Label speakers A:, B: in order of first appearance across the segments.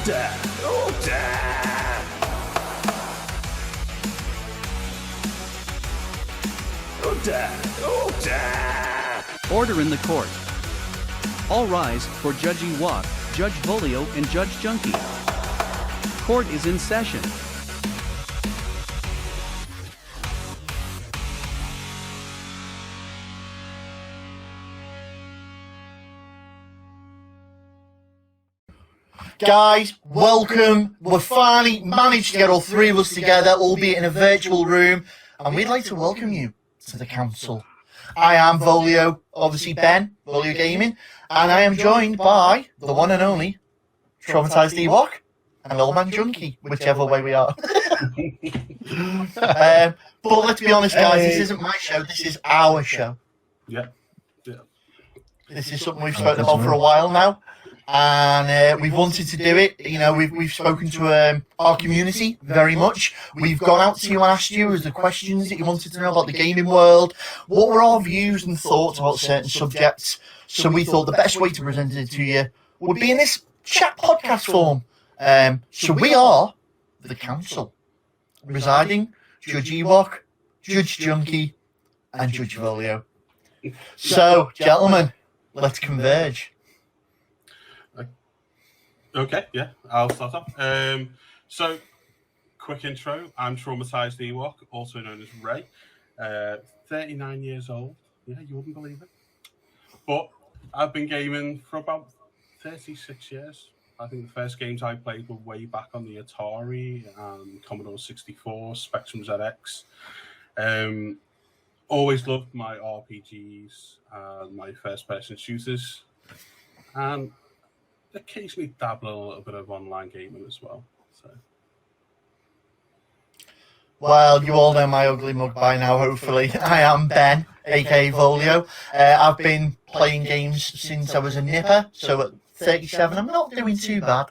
A: Order in the court. All rise for Judge Ewok, Judge Volio, and Judge Junkie. Court is in session.
B: Guys, welcome. We've finally managed to get all three of us together, albeit in a virtual room, and we'd like to welcome you to the council. I am Volio, obviously Ben, Volio Gaming, and I am joined by the one and only Traumatized Ewok and Old Man Junkie, whichever way we are. But let's be honest, guys, this isn't my show, this is our show.
C: Yeah.
B: This is something we've spoken about for a while now. And we've wanted to do it. You know, we've spoken to our community very much. We've gone out to you and asked you the questions that you wanted to know about the gaming world. What were our views and thoughts about certain subjects? So we thought the best way to present it to you would be in this chat podcast form. So we are the council, residing Judge Ewok, Judge Junkie, and Judge Volio. So, gentlemen, let's converge.
C: Okay, yeah, I'll start off. So, quick intro. I'm Traumatized Ewok, also known as Ray. 39 years old. Yeah, you wouldn't believe it. But I've been gaming for about 36 years. I think the first games I played were way back on the Atari, Commodore 64, Spectrum ZX. Always loved my RPGs and my first-person shooters. And occasionally dabble in a little bit of online gaming as well. So,
B: well, you all know my ugly mug by now, hopefully. I am Ben, aka Volio. I've been playing games since I was a nipper, so at 37 I'm not doing too bad.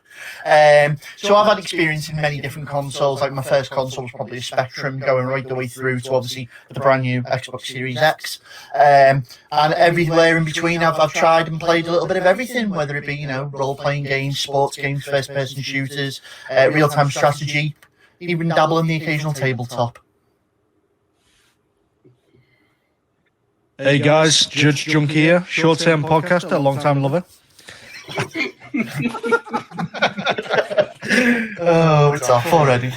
B: So I've had experience in many different consoles. Like my first console was probably a Spectrum, going right the way through to obviously the brand new Xbox Series X. And everywhere in between I've tried and played a little bit of everything, whether it be, you know, role-playing games, sports games, first-person shooters, real-time strategy, even dabble in the occasional tabletop.
D: Hey guys, Judge Junkie here, short-term podcaster, long-time lover.
B: Oh, it's off already.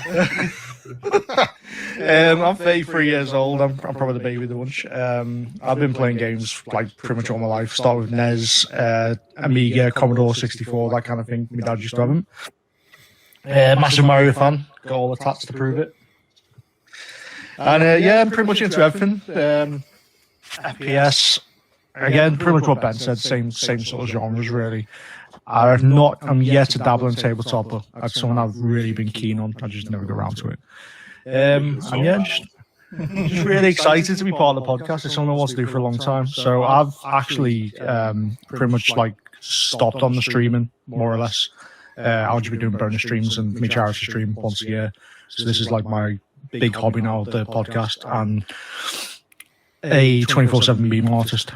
D: I'm 33 years old. I'm probably the baby of the bunch. I've been playing games like pretty much all my life. Start with NES, Amiga, Commodore 64, that kind of thing. My dad used to have them. Massive Mario fan. Got all the tats to prove it. And yeah, I'm pretty much into everything. FPS. Again, pretty much what Ben said, same sort of genres, really. I'm yet to dabble in tabletop, but that's something I've really been keen on. I just never got around to it. And yeah, just really excited to be part of the podcast. It's something I want to do for a long time. So I've actually pretty much like stopped on the streaming, more or less. I'll just be doing bonus streams and my charity stream once a year. So this is like my big hobby now, the podcast, and a 24/7 meme artist.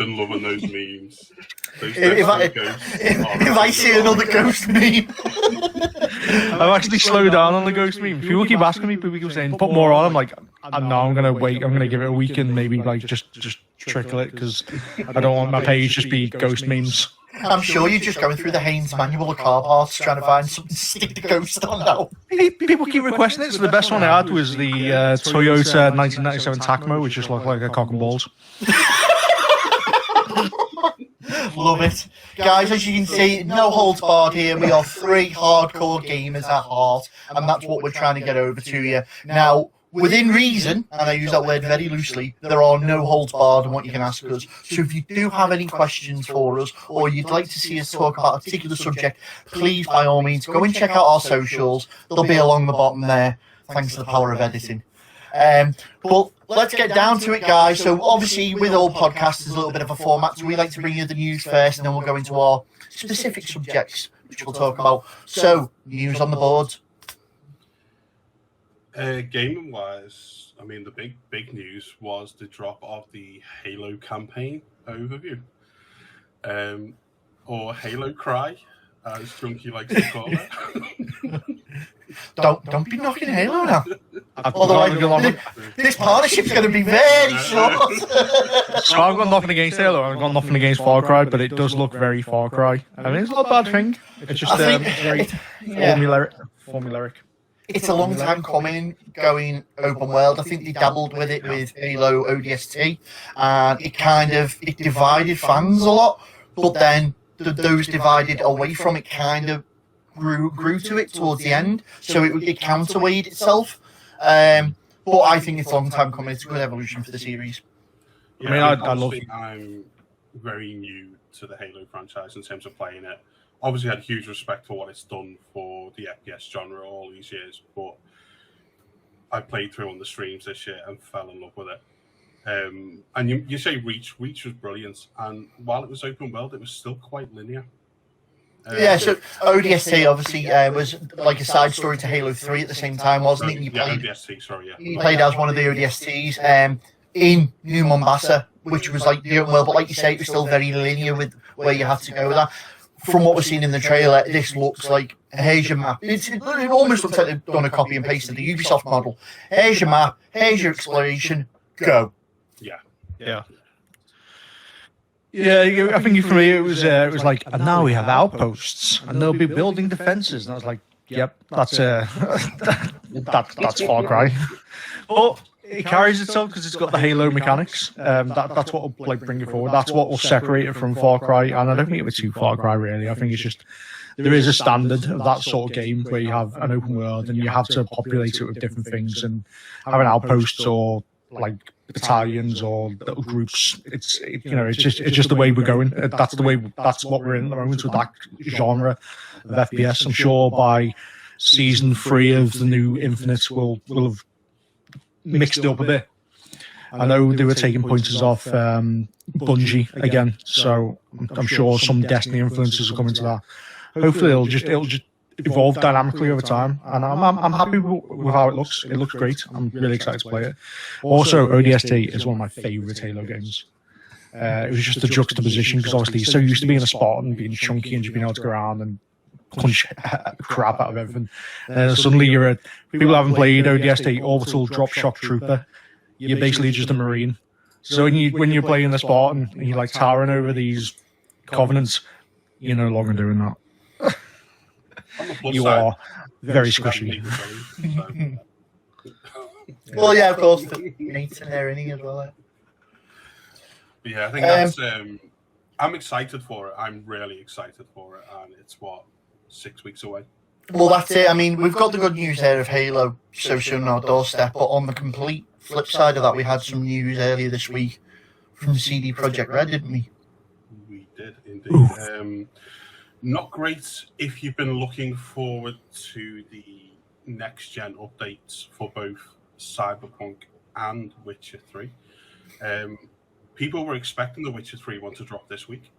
C: been loving those memes.
B: If I see another ghost meme,
D: I've actually slowed down on the ghost meme. People keep asking me, people keep saying, put more on. I'm like, no, I'm going to wait. I'm going to give it a week and maybe like just trickle it because I don't want my page just be ghost memes.
B: I'm sure you're just going through the Haynes manual of car parts trying to find something to stick the ghost on now.
D: People keep requesting it, so the best one I had was the Toyota 1997 Tacoma, which just looked like a cock and balls.
B: Love it. Guys, as you can see, no holds barred here. We are three hardcore gamers at heart, and that's what we're trying to get over to you. Now, within reason, and I use that word very loosely, there are no holds barred on what you can ask us. So if you do have any questions for us, or you'd like to see us talk about a particular subject, please, by all means, go and check out our socials. They'll be along the bottom there, thanks to the power of editing. But let's get down to it, guys. So obviously, with all podcasts, there's a little bit of a format. So we like to bring you the news first, and then we'll go into our specific subjects, which we'll talk about. So, news on the board.
C: Gaming wise, I mean, the big news was the drop of the Halo campaign overview. or Halo Cry, as Junkie likes to call it.
B: Don't be knocking Halo now.
D: I've
B: Otherwise,
D: got
B: this partnership's going to be very short.
D: So I've got nothing against Halo. I've got nothing against Far Cry, but it does look very Far Cry. I mean, it's not a bad thing. It's just
B: I think
D: very
B: yeah.
D: formulaic.
B: It's a long time coming, going open world. I think they dabbled with it with Halo ODST, and it divided fans a lot. But then those divided away from it kind of grew to it towards the end, so it counterweighed itself. But I think it's a long time coming. It's a good evolution for the series.
C: Yeah,
D: I mean, I love.
C: I'm very new to the Halo franchise in terms of playing it. Obviously, I had huge respect for what it's done for the FPS genre all these years, but I played through on the streams this year and fell in love with it. And you say Reach was brilliant, and while it was open world, it was still quite linear.
B: Yeah, so ODST obviously was like a side story to Halo 3 at the same time, wasn't it? You played as one of the ODSTs in New Mombasa, which was like the open world, but like you say, it was still very linear with where you had to go with that. From what we're seeing in the trailer, this looks like here's your map. It almost looks like they've done a copy and paste of the Ubisoft model. Here's your map, here's your exploration, go.
D: Yeah. Yeah, I think for me it was like, and now we have outposts, and they'll be building defenses, and I was like, yep, that's Far Cry, but it carries itself because it's got the Halo mechanics. That's what will like bring it forward. That's what will separate it from Far Cry, and I don't think it was too Far Cry really. I think it's just there is a standard of that sort of game where you have an open world and you have to populate it with different things and having outposts or like battalions or little groups. It's just the way we're going. That's what we're in at the moment with that genre of FPS. I'm sure by season 3 of the new Infinite we'll have mixed it up a bit. I know they were taking pointers off Bungie again, so I'm sure some Destiny influences will come into that. Hopefully it'll just evolve dynamically over time, and I'm happy with how it looks. It looks great. I'm really excited to play it. Also, ODST is one of my favourite Halo games. It was just the juxtaposition because obviously you're so used to being a Spartan and being chunky and just being able to go around and punch crap out of everything. Suddenly people who haven't played ODST, Orbital Drop Shock Trooper. You're basically just a Marine. So when you're playing the Spartan and you're like towering over these Covenants, you're no longer doing that. You are very squishy.
B: Well, yeah, of course. The mates in there, as well.
C: Yeah, I think that's. I'm excited for it. I'm really excited for it, and it's 6 weeks away.
B: Well, that's it. I mean, we've got the good news there of Halo so soon on our doorstep, but on the complete flip side of that, we had some news earlier this week from CD Projekt Red, didn't we?
C: We did indeed. Not great if you've been looking forward to the next-gen updates for both Cyberpunk and Witcher 3. People were expecting the Witcher 3 one to drop this week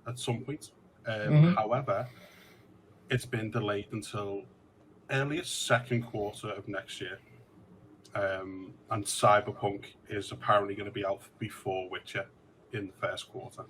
C: at some point. However, it's been delayed until earliest second quarter of next year. And Cyberpunk is apparently going to be out before Witcher in the first quarter.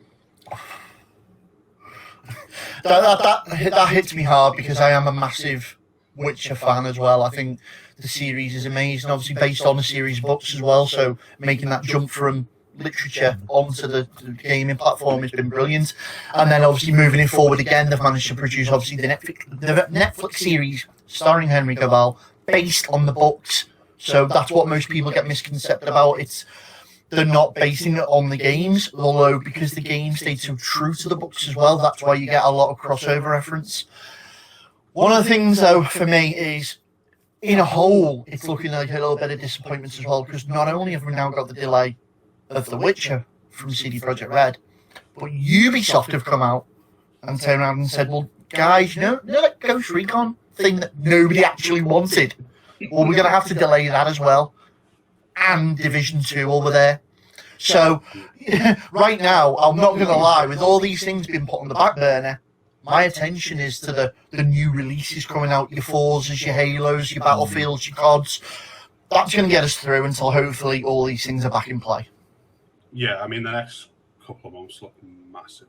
C: That hits me hard because I am a massive Witcher fan as well. I think the series is amazing, obviously based on a series of books as well, so making that jump from literature onto the gaming platform has been brilliant. And then obviously moving it forward again, they've managed to produce obviously the Netflix series starring Henry Cavill based on the books. So that's what most people get misconceived about. They're not basing it on the games, although because the games stayed so true to the books as well, that's why you get a lot of crossover reference. One of the things, though, for me is, in a whole, it's looking like a little bit of disappointment as well, because not only have we now got the delay of The Witcher from CD Projekt Red, but Ubisoft have come out and turned around and said, well, guys, you know that Ghost Recon thing that nobody actually wanted? Well, we're going to have to delay that as well. And Division 2 over there. So, right now, I'm not going to lie, with all these things being put on the back burner, my attention is to the new releases coming out, your Forzas, your Halos, your Battlefields, your CODs. That's going to get us through until hopefully all these things are back in play. Yeah, I mean, the next couple of months look massive.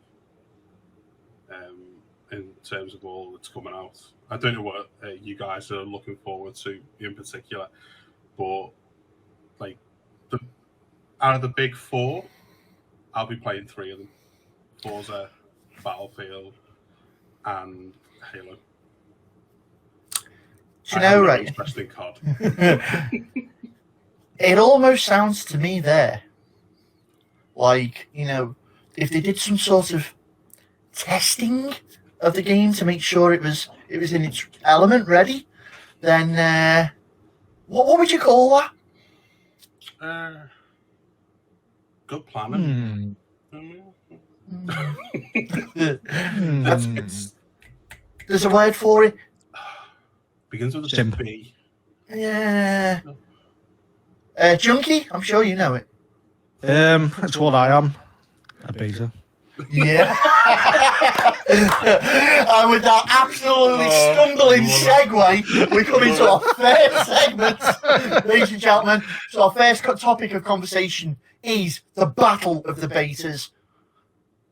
C: in terms of all that's coming out. I don't know what you guys are looking forward to in particular, but like out of the big four, I'll be playing three of them: Forza, Battlefield, and Halo.
B: Do you know, right?
C: Interest in COD.
B: It almost sounds to me there like, you know, if they did some sort of testing of the game to make sure it was in its element ready, then what would you call that?
C: Good planning.
B: There's a word for it.
C: Begins with a
D: Simp.
C: B.
B: Yeah. Junkie, I'm sure you know it.
D: That's what I am. A beta.
B: Yeah. And with that absolutely stumbling segue, we come into our first segment, ladies and gentlemen. So our first topic of conversation is the battle of the betas.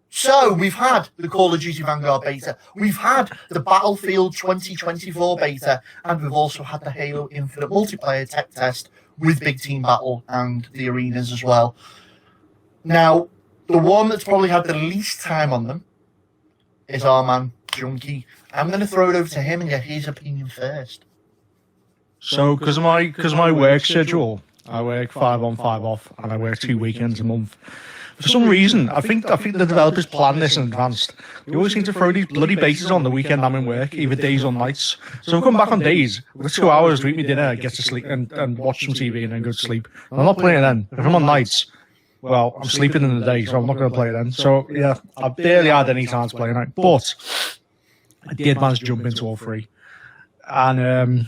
B: So we've had the Call of Duty Vanguard beta, we've had the Battlefield 2024 beta, and we've also had the Halo Infinite multiplayer tech test with Big Team Battle and the arenas as well. Now, the one that's probably had the least time on them is our man, Junkie. I'm going to throw it over to him and get his opinion first.
D: So, because of my work schedule, I work 5 on 5 off, and I work 2 weekends a month. For some reason, I think the developers plan this in advance. They always seem to throw these bloody bases on the weekend I'm in work, either days or nights. So I come back on days, I've got 2 hours to eat my dinner, get to sleep, and watch some TV and then go to sleep. And I'm not playing then. If I'm on nights, well, I'm sleeping in the day, so I'm not going to play then. So yeah, I barely had any time to play tonight. But I did manage to jump into all three. And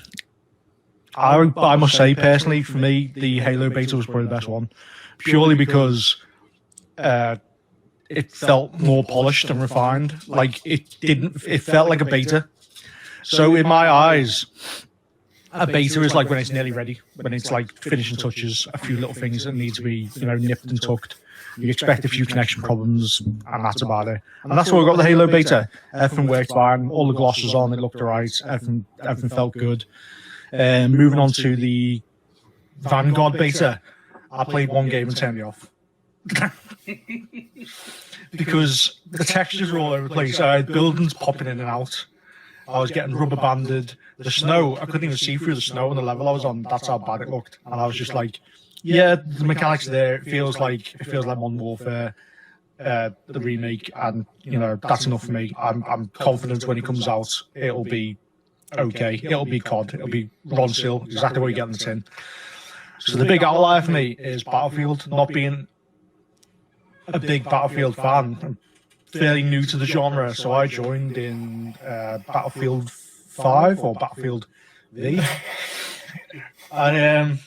D: I must say, personally, for me, the Halo beta was probably the best one. Purely because it felt more polished and refined. Like, it felt like a beta. So in my eyes, a beta is like when it's nearly ready, when it's like finishing touches, a few little things that need to be, nipped and tucked. You expect a few connection problems, and that's about it. And that's why we got the Halo beta. Everything worked fine. All the gloss was on. It looked alright. Everything felt good. Moving on to the Vanguard beta, I played one game and turned it off. Because the textures were all over the place. I had buildings popping in and out. I was getting rubber banded. The snow, I couldn't even see through the snow on the level I was on. That's how bad it looked. And I was just like, yeah, the mechanics are there. It feels like Modern Warfare, the remake, and that's enough for me. I'm confident when it comes out, it'll be okay. It'll be COD. It'll be Ron Sill, exactly what you get in the tin. So the big outlier for me is Battlefield. Not being a big Battlefield fan, I'm fairly new to the genre, so I joined in Battlefield 5 or Battlefield V. And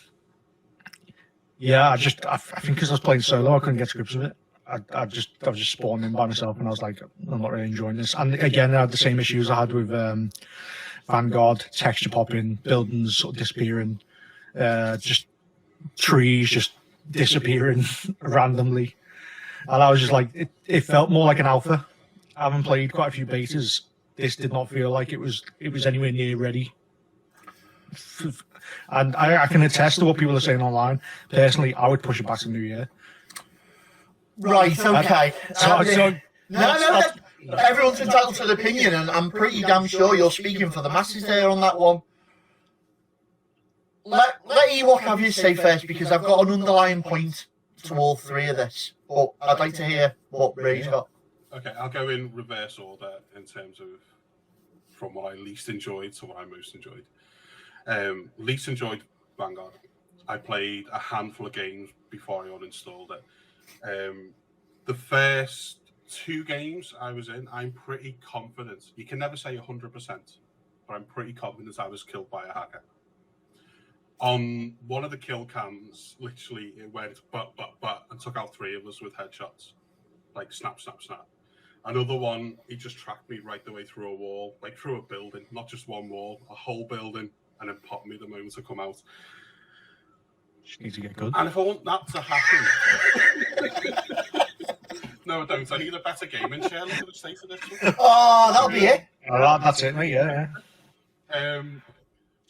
D: yeah, I think because I was playing solo, I couldn't get to grips with it. I was just spawning in by myself, and I was like, I'm not really enjoying this. And again, I had the same issues I had with Vanguard, texture popping, buildings sort of disappearing, just trees just disappearing randomly. And I was just like, it felt more like an alpha. I haven't played quite a few betas. This did not feel like it was anywhere near ready. And I can attest to what people are saying online. Personally, I would push it back to New Year.
B: Right, okay.
D: No,
B: Everyone's entitled to an opinion, and I'm pretty damn sure you're speaking for the masses there on that one. Let Ewok have his say first, because I've got an underlying point to all three of this. But I'd like to hear what Ray's got.
C: Okay, I'll go in reverse order in terms of from what I least enjoyed to what I most enjoyed. Least enjoyed Vanguard. I played a handful of games before I uninstalled it. The first 2 games I was in, I'm pretty confident. You can never say 100%, but I'm pretty confident I was killed by a hacker. On one of the kill cams, literally it went but, and took out 3 of us with headshots. Like snap, snap, snap. Another one, he just tracked me right the way through a wall, like through a building, not just one wall, a whole building, and then popped me the moment to come out.
D: Just need to get good.
C: And if I want that to happen... No, I don't. I need a better gaming chair. Look at the state of this one.
B: Oh, that'll be it.
D: That's it, mate. Yeah.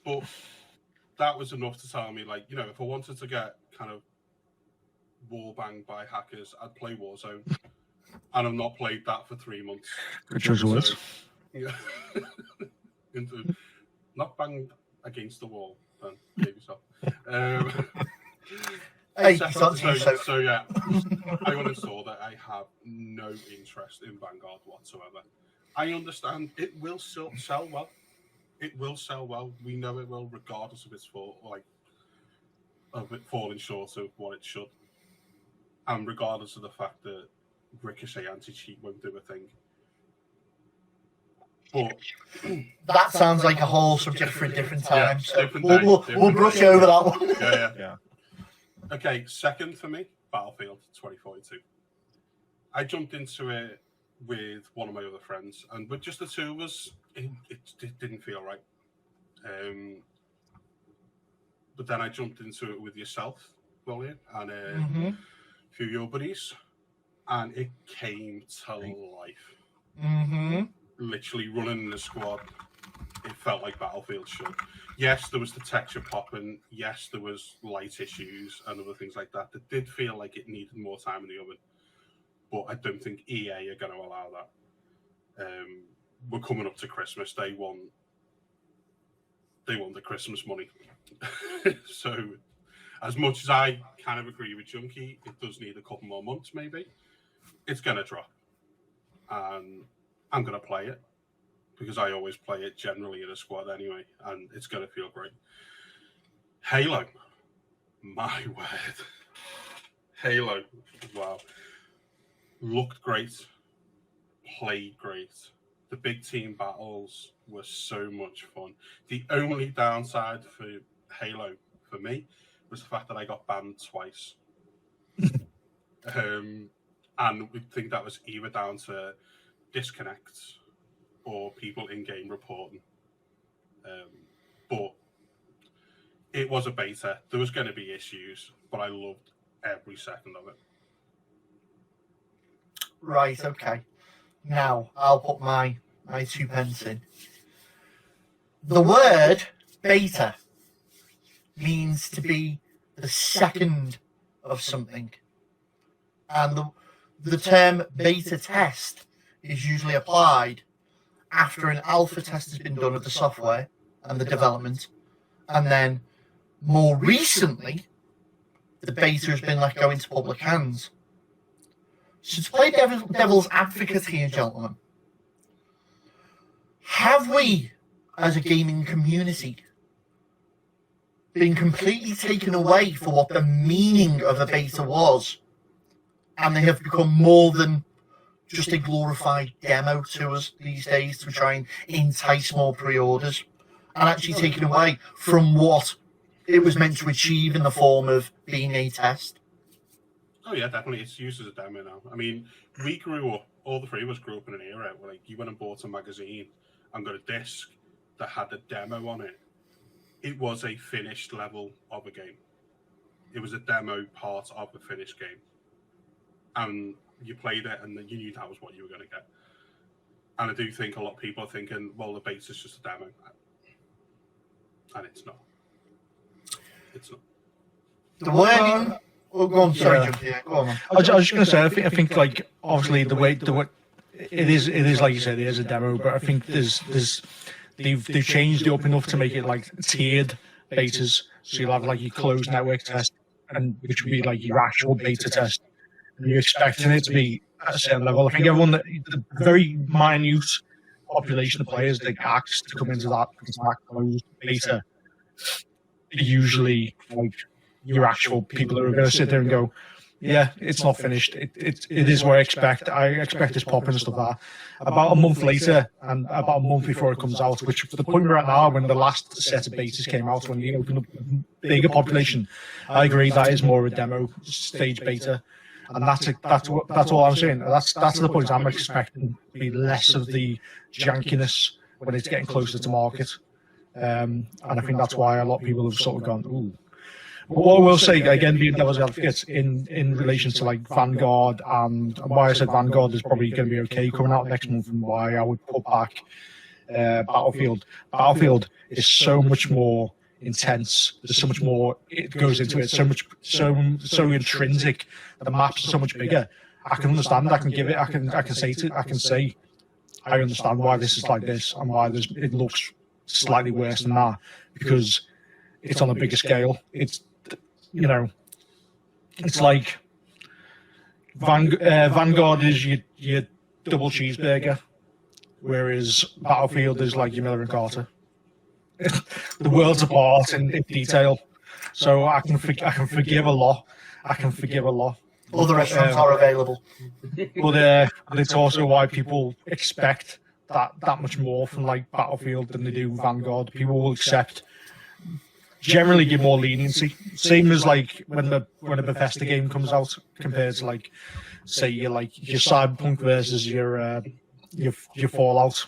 C: But that was enough to tell me, like, you know, if I wanted to get kind of wall banged by hackers, I'd play Warzone. And I've not played that for 3 months.
D: Good choice of words.
C: Yeah. Not banged against the wall, then maybe so.
B: Hey,
C: so yeah, I uninstalled it. I have no interest in Vanguard whatsoever. I understand it will still sell well. It will sell well. We know it will, regardless of its of it falling short of what it should, and regardless of the fact that Ricochet anti-cheat won't do a thing. But
B: that sounds like a whole subject for a different time.
C: Yeah,
B: so
C: different day,
B: we'll brush over that one.
C: Yeah. Okay, second for me, Battlefield 2042. I jumped into it with one of my other friends, and with just the two of us, it didn't feel right. But then I jumped into it with yourself, William, and a few of your buddies, and it came to life.
B: Mm-hmm.
C: Literally running in the squad, it felt like Battlefield should. Yes, there was the texture popping. Yes, there was light issues and other things like that. It did feel like it needed more time in the oven. But I don't think EA are going to allow that. We're coming up to Christmas. They want the Christmas money. So, as much as I kind of agree with Junkie, it does need a couple more months, maybe. It's going to drop. And I'm going to play it, because I always play it generally in a squad anyway, and it's going to feel great. Halo. My word. Halo. Wow. Looked great. Played great. The big team battles were so much fun. The only downside for Halo, for me, was the fact that I got banned twice. And we think that was either down to disconnects or people in-game reporting. But it was a beta. There was going to be issues, but I loved every second of it.
B: Right, okay. Now, I'll put my 2 pence in. The word beta means to be the second of something. And the term beta test is usually applied after an alpha test has been done of the software and the development, and then more recently the beta has been let go into public hands. So to play devil's advocate here, gentlemen, have we, as a gaming community, been completely taken away for what the meaning of a beta was, and they have become more than just a glorified demo to us these days to try and entice more pre-orders, and actually taken away from what it was meant to achieve in the form of being a test?
C: Oh yeah, definitely. It's used as a demo now. I mean, we grew up, all the three of us grew up in an era where, like, you went and bought a magazine and got a disc that had a demo on it. It was a finished level of a game. It was a demo part of a finished game. And you played it and you knew that was what you were going to get. And I do think a lot of people are thinking, well, the beta's just a demo. And it's not. It's not.
B: The wording... Oh, go on, sorry, Junkie. Yeah, go on, man.
D: I was just going to say, I think like, obviously the way it is like you said, it is a demo, but I think they've changed it up enough to make it like tiered betas. So you'll have like your closed network test, and which would be like your actual beta test, and you're expecting it to be at a certain level. I think everyone, the very minute population of players that asked to come into that closed beta, usually like your actual people that are going to sit there and go, yeah, it's not finished. It is what I expect. I expect this popping and stuff like that. About a month later, and about a month before it comes out, which for the point we're at now, when the last set of betas came out, when you open up a bigger population, I agree that is more of a demo stage beta, and that's all I'm saying. That's the point I'm expecting to be less of the jankiness when it's getting closer to market, and I think that's why a lot of people have sort of gone, ooh. What I will say, again, being devil's advocate in relation to like Vanguard and why I said Vanguard is probably going to be okay coming out next month, and why I would put back Battlefield. Battlefield is so much more intense. There's so much more it goes into it. So intrinsic. The maps are so much bigger. I can understand. I can say I understand why this is like this and why it looks slightly worse than that, because it's on a bigger scale. It's, you know, it's like Vanguard is your double cheeseburger, whereas Battlefield is like your Miller and Carter. The worlds apart in detail, so I can forgive a lot.
B: Other restaurants are available.
D: But it's also why people expect that much more from like Battlefield than they do Vanguard. People will generally give more leniency. Same as like when a Bethesda game comes out compared to like, say, your Cyberpunk versus your Fallout.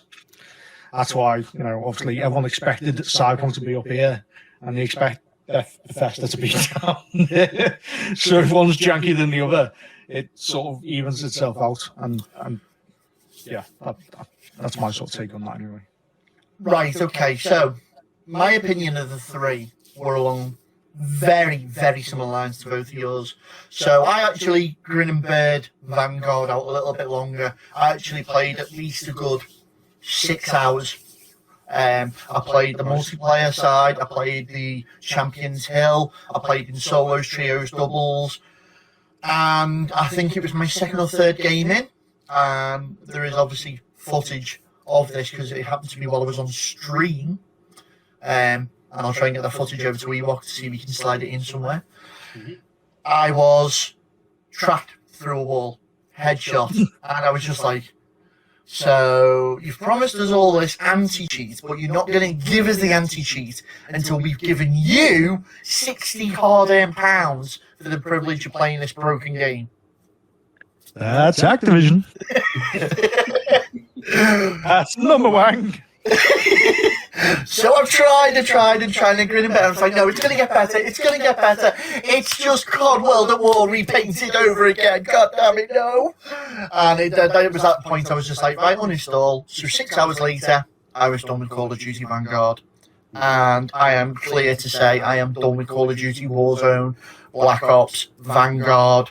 D: That's why, you know, obviously everyone expected Cyberpunk to be up here, and they expect Bethesda to be down there. So if one's jankier than the other, it sort of evens itself out, and yeah, that's my sort of take on that anyway.
B: Right, okay, so my opinion of the three were along very, very similar lines to both of yours. So I actually grin and bird Vanguard out a little bit longer. I actually played at least a good 6 hours. I played the multiplayer side, I played the Champions Hill, I played in solos, trios, doubles, and I think it was my second or third game in. There is obviously footage of this because it happened to me while I was on stream. And I'll try and get the footage over to Ewok to see if we can slide it in somewhere. Mm-hmm. I was tracked through a wall, headshot, and I was just like, so you've promised us all this anti-cheat, but you're not going to give us the anti-cheat until we've given you 60 hard-earned pounds for the privilege of playing this broken game.
D: That's Activision. That's number one.
B: So I've tried and grin and bear. I was like, no, it's going to get better. It's just COD World at War repainted over again. God damn it, no. And it was at that point I was just like, right, uninstall. So 6 hours later, I was done with Call of Duty Vanguard. And I am clear to say I am done with Call of Duty Warzone, Black Ops, Vanguard,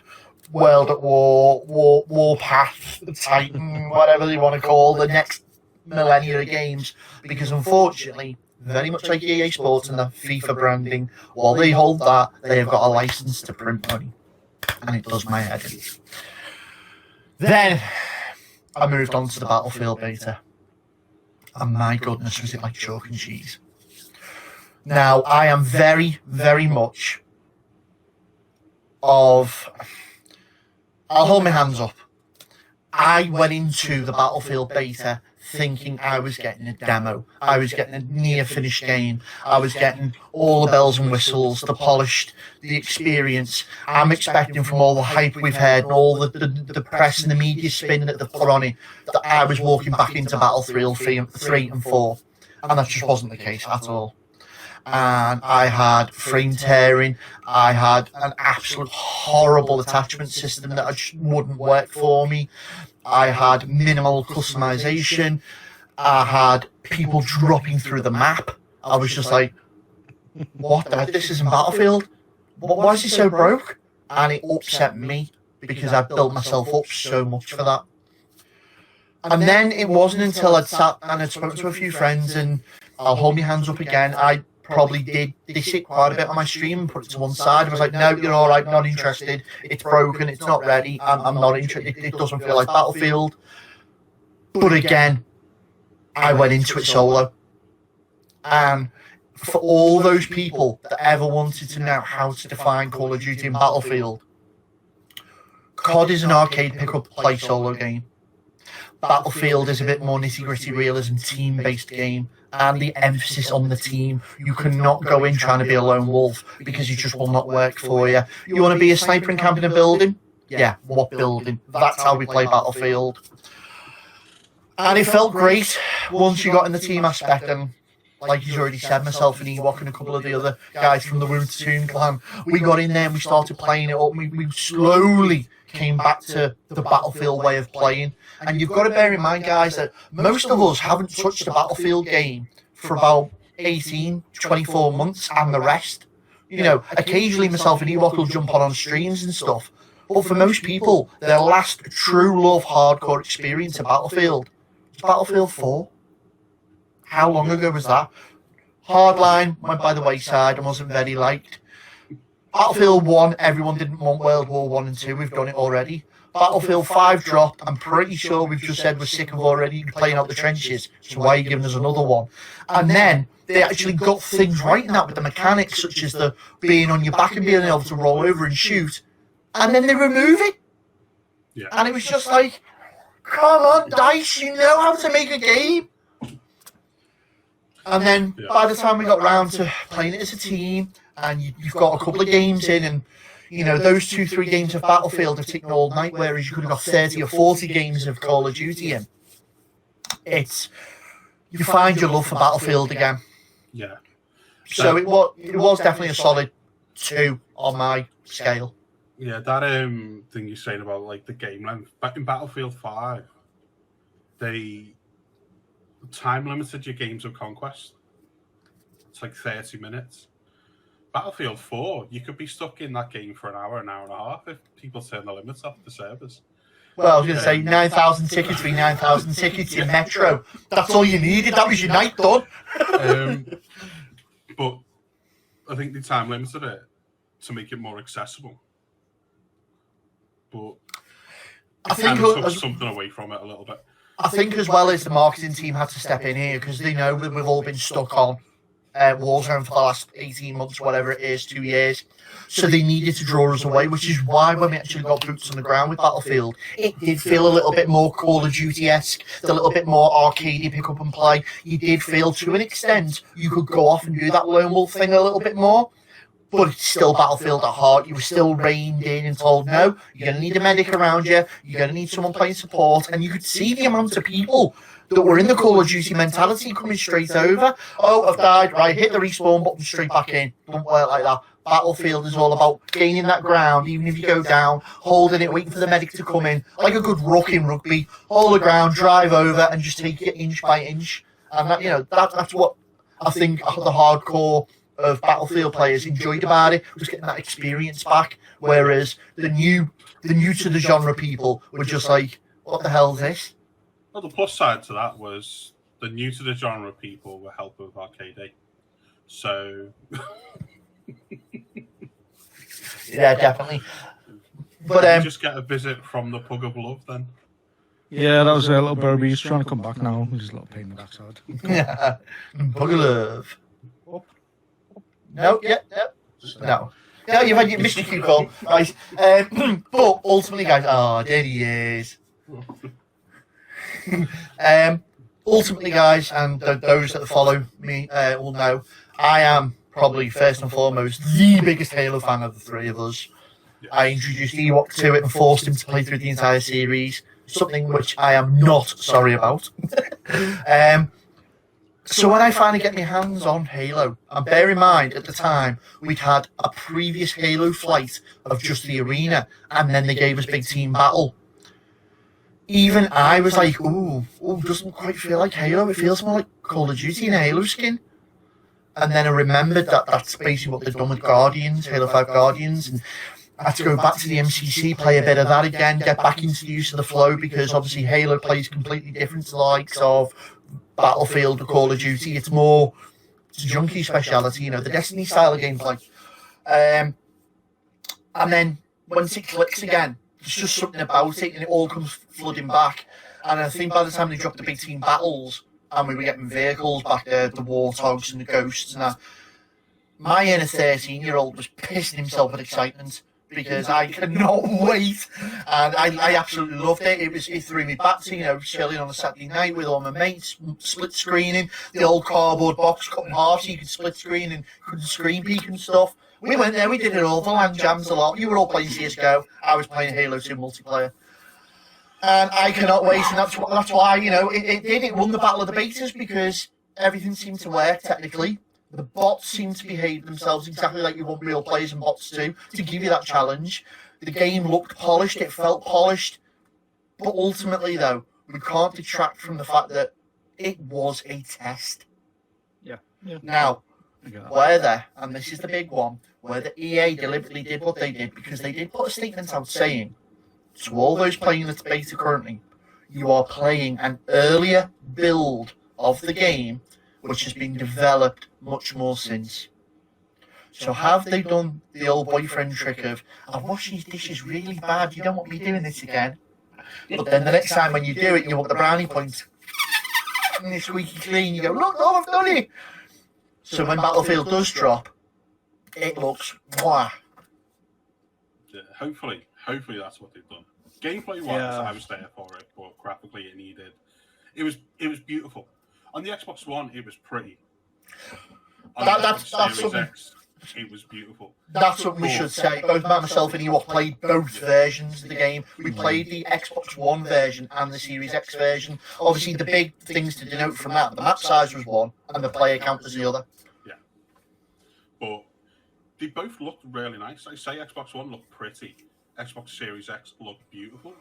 B: World at War, Warpath, Titan, whatever they want to call the next millennia of games, because unfortunately, very much like EA Sports and the FIFA branding, while they hold that, they have got a license to print money, and it does my head in. Then I moved on to the Battlefield beta, and my goodness, was it like chalk and cheese. Now, I am very, very much of, I'll hold my hands up, I went into the Battlefield beta thinking I was getting a demo. I was getting a near finished game. I was getting all the bells and whistles, the polished, the experience. I'm expecting from all the hype we've heard and all the press and the media spin that they've put on it, that I was walking back into Battlefield 3 and 4. And that just wasn't the case at all. And I had frame tearing. I had an absolute horrible attachment system that just wouldn't work for me. I had minimal customization. I had people dropping through the map. I was just like, what? This isn't Battlefield? Why is it so broke? And it upset me because I built myself up so much for that. And then it wasn't until I'd sat and I'd spoken to a few friends, and I'll hold my hands up again. I probably did dish it quite a bit on my stream and put it to one side. I was like, no, you're all right, not interested. It's broken, it's not ready. I'm not interested. It doesn't feel like Battlefield. But again, I went into it solo. And for all those people that ever wanted to know how to define Call of Duty and Battlefield, COD is an arcade pick-up play solo game. Battlefield is a bit more nitty-gritty realism, team-based game, and the emphasis on the team. You cannot go in trying to be a lone wolf because it just will not work for you. You want to be a sniper and camp in a building? Yeah, what building? That's how we play Battlefield. And it felt great once you got in the team aspect, and like he's already said, myself and Ewok and a couple of the other guys from the Woundtoon clan, we got in there and we started playing it up. We slowly came back to the Battlefield way of playing. And you've got to bear in mind, guys, that most of us haven't touched a Battlefield game for about 18, 24 months, and the rest. You know, occasionally myself and Ewok will jump on streams and stuff. But for most people, their last true love hardcore experience of Battlefield was Battlefield 4. How long ago was that? Hardline went by the wayside and wasn't very liked. Battlefield 1, everyone didn't want World War 1 and 2, we've done it already. Battlefield 5 dropped, I'm pretty sure we've just said we're sick of already playing out the trenches, so why are you giving us another one? And then they actually got things right in that with the mechanics, such as the being on your back and being able to roll over and shoot, and then they remove it.
C: Yeah.
B: And it was just like, come on, DICE, you know how to make a game. And then by the time we got round to playing it as a team, and you've got a couple of games in, and you know, those 2-3 games of Battlefield have taken all night, whereas you could have got 30 or 40 games of Call of Duty in. You find your love for Battlefield again.
C: Yeah.
B: So it was definitely a solid 2 on my scale.
C: Yeah, that thing you're saying about like the game length. Back in Battlefield 5, they time limited your games of conquest. It's like 30 minutes. Battlefield 4, you could be stuck in that game for an hour and a half if people turn the limits off the servers.
B: Well, I was going to say 9,000 tickets, 9,000 tickets in Metro. That's all you needed. That was your night done.
C: But I think they time limited it to make it more accessible. But
B: I think
C: took something away from it a little bit.
B: I think as well as the marketing team had to step in here because they know that we've all been stuck on Warzone for the last 18 months, whatever it is, 2 years. So they needed to draw us away, which is why when we actually got boots on the ground with Battlefield, it did feel a little bit more Call of Duty-esque, a little bit more arcadey pick up and play. You did feel, to an extent, you could go off and do that lone wolf thing a little bit more. But it's still Battlefield at heart. You were still reined in and told, no, you're going to need a medic around you. You're going to need someone playing support. And you could see the amount of people that were in the Call of Duty mentality coming straight over. Oh, I've died. Right, hit the respawn button, straight back in. Don't work like that. Battlefield is all about gaining that ground, even if you go down, holding it, waiting for the medic to come in. Like a good ruck in rugby. Hold the ground, drive over, and just take it inch by inch. And that, you know, that's what I think the hardcore of Battlefield players enjoyed about it, was getting that experience back, whereas the new to the genre people were just like, what the hell is this?
C: Well, the plus side to that was the new to the genre people were helping with Arcade. So
B: yeah, definitely.
C: But you just get a visit from the Pug of Love then.
D: Yeah, that was a little Burby. He's trying to come back now. He's a little pain in the backside.
B: Yeah, Pug of Love. No, yeah, no. Yeah, you've had your Mr. Q call, right? But ultimately, guys, there he is. Ultimately, guys, and those that follow me will know, I am probably first and foremost the biggest Halo fan of the three of us. Yes. I introduced Ewok to it and forced him to play through the entire series, something which I am not sorry about. So when I finally get my hands on Halo, and bear in mind, at the time, we'd had a previous Halo flight of just the arena, and then they gave us Big Team Battle. Even I was like, ooh, doesn't quite feel like Halo, it feels more like Call of Duty in a Halo skin. And then I remembered that that's basically what they've done with Guardians, Halo 5 Guardians, and I had to go back to the MCC, play a bit of that again, get back into the use of the flow, because obviously Halo plays completely different to the likes of Battlefield or Call of Duty. It's a junkie speciality, you know, the Destiny style of gameplay. And then once it clicks again, there's just something about it, and it all comes flooding back. And I think by the time they dropped the Big Team Battles, and we were getting vehicles back there, the Warthogs and the Ghosts and that, my inner 13-year-old was pissing himself with excitement, because I cannot wait, and I absolutely loved it. It threw me back to, you know, chilling on a Saturday night with all my mates, split screening, the old cardboard box cut in half so you could split screen and couldn't screen peek and stuff. We went there, we did it all, the LAN jams a lot. You were all playing CSGO, I was playing Halo 2 multiplayer. And I cannot wait, and that's why, you know, it won the Battle of the Betas, because everything seemed to work technically. The bots seemed to behave themselves exactly like you want real players and bots to give you that challenge. The game looked polished, it felt polished. But ultimately, though, we can't detract from the fact that it was a test.
D: Yeah.
B: Now, whether, and this is the big one, whether EA deliberately did what they did, because they did put a statement out saying, to all those playing the beta currently, you are playing an earlier build of the game, which has been developed much more since. So have they done the old boyfriend trick of, I've washed these dishes really bad, you don't want me doing this again? But then the next time when you do it, you want the brownie points. And it's squeaky clean, you go, look, oh, I've done it! So when Battlefield does drop, it looks, mwah.
C: Yeah, hopefully that's what they've done. Gameplay-wise, I was there for it, but graphically it needed... It was beautiful. On the Xbox One, it was pretty. On
B: That's
C: Series
B: something.
C: X, it was beautiful.
B: That's what we should say. Both myself and Ewok played both versions of the game. We played the Xbox One version and the Series X version. Obviously, the big things to denote from that, the map size was one, and the player count was the other.
C: Yeah. But they both looked really nice. I say Xbox One looked pretty. Xbox Series X looked beautiful.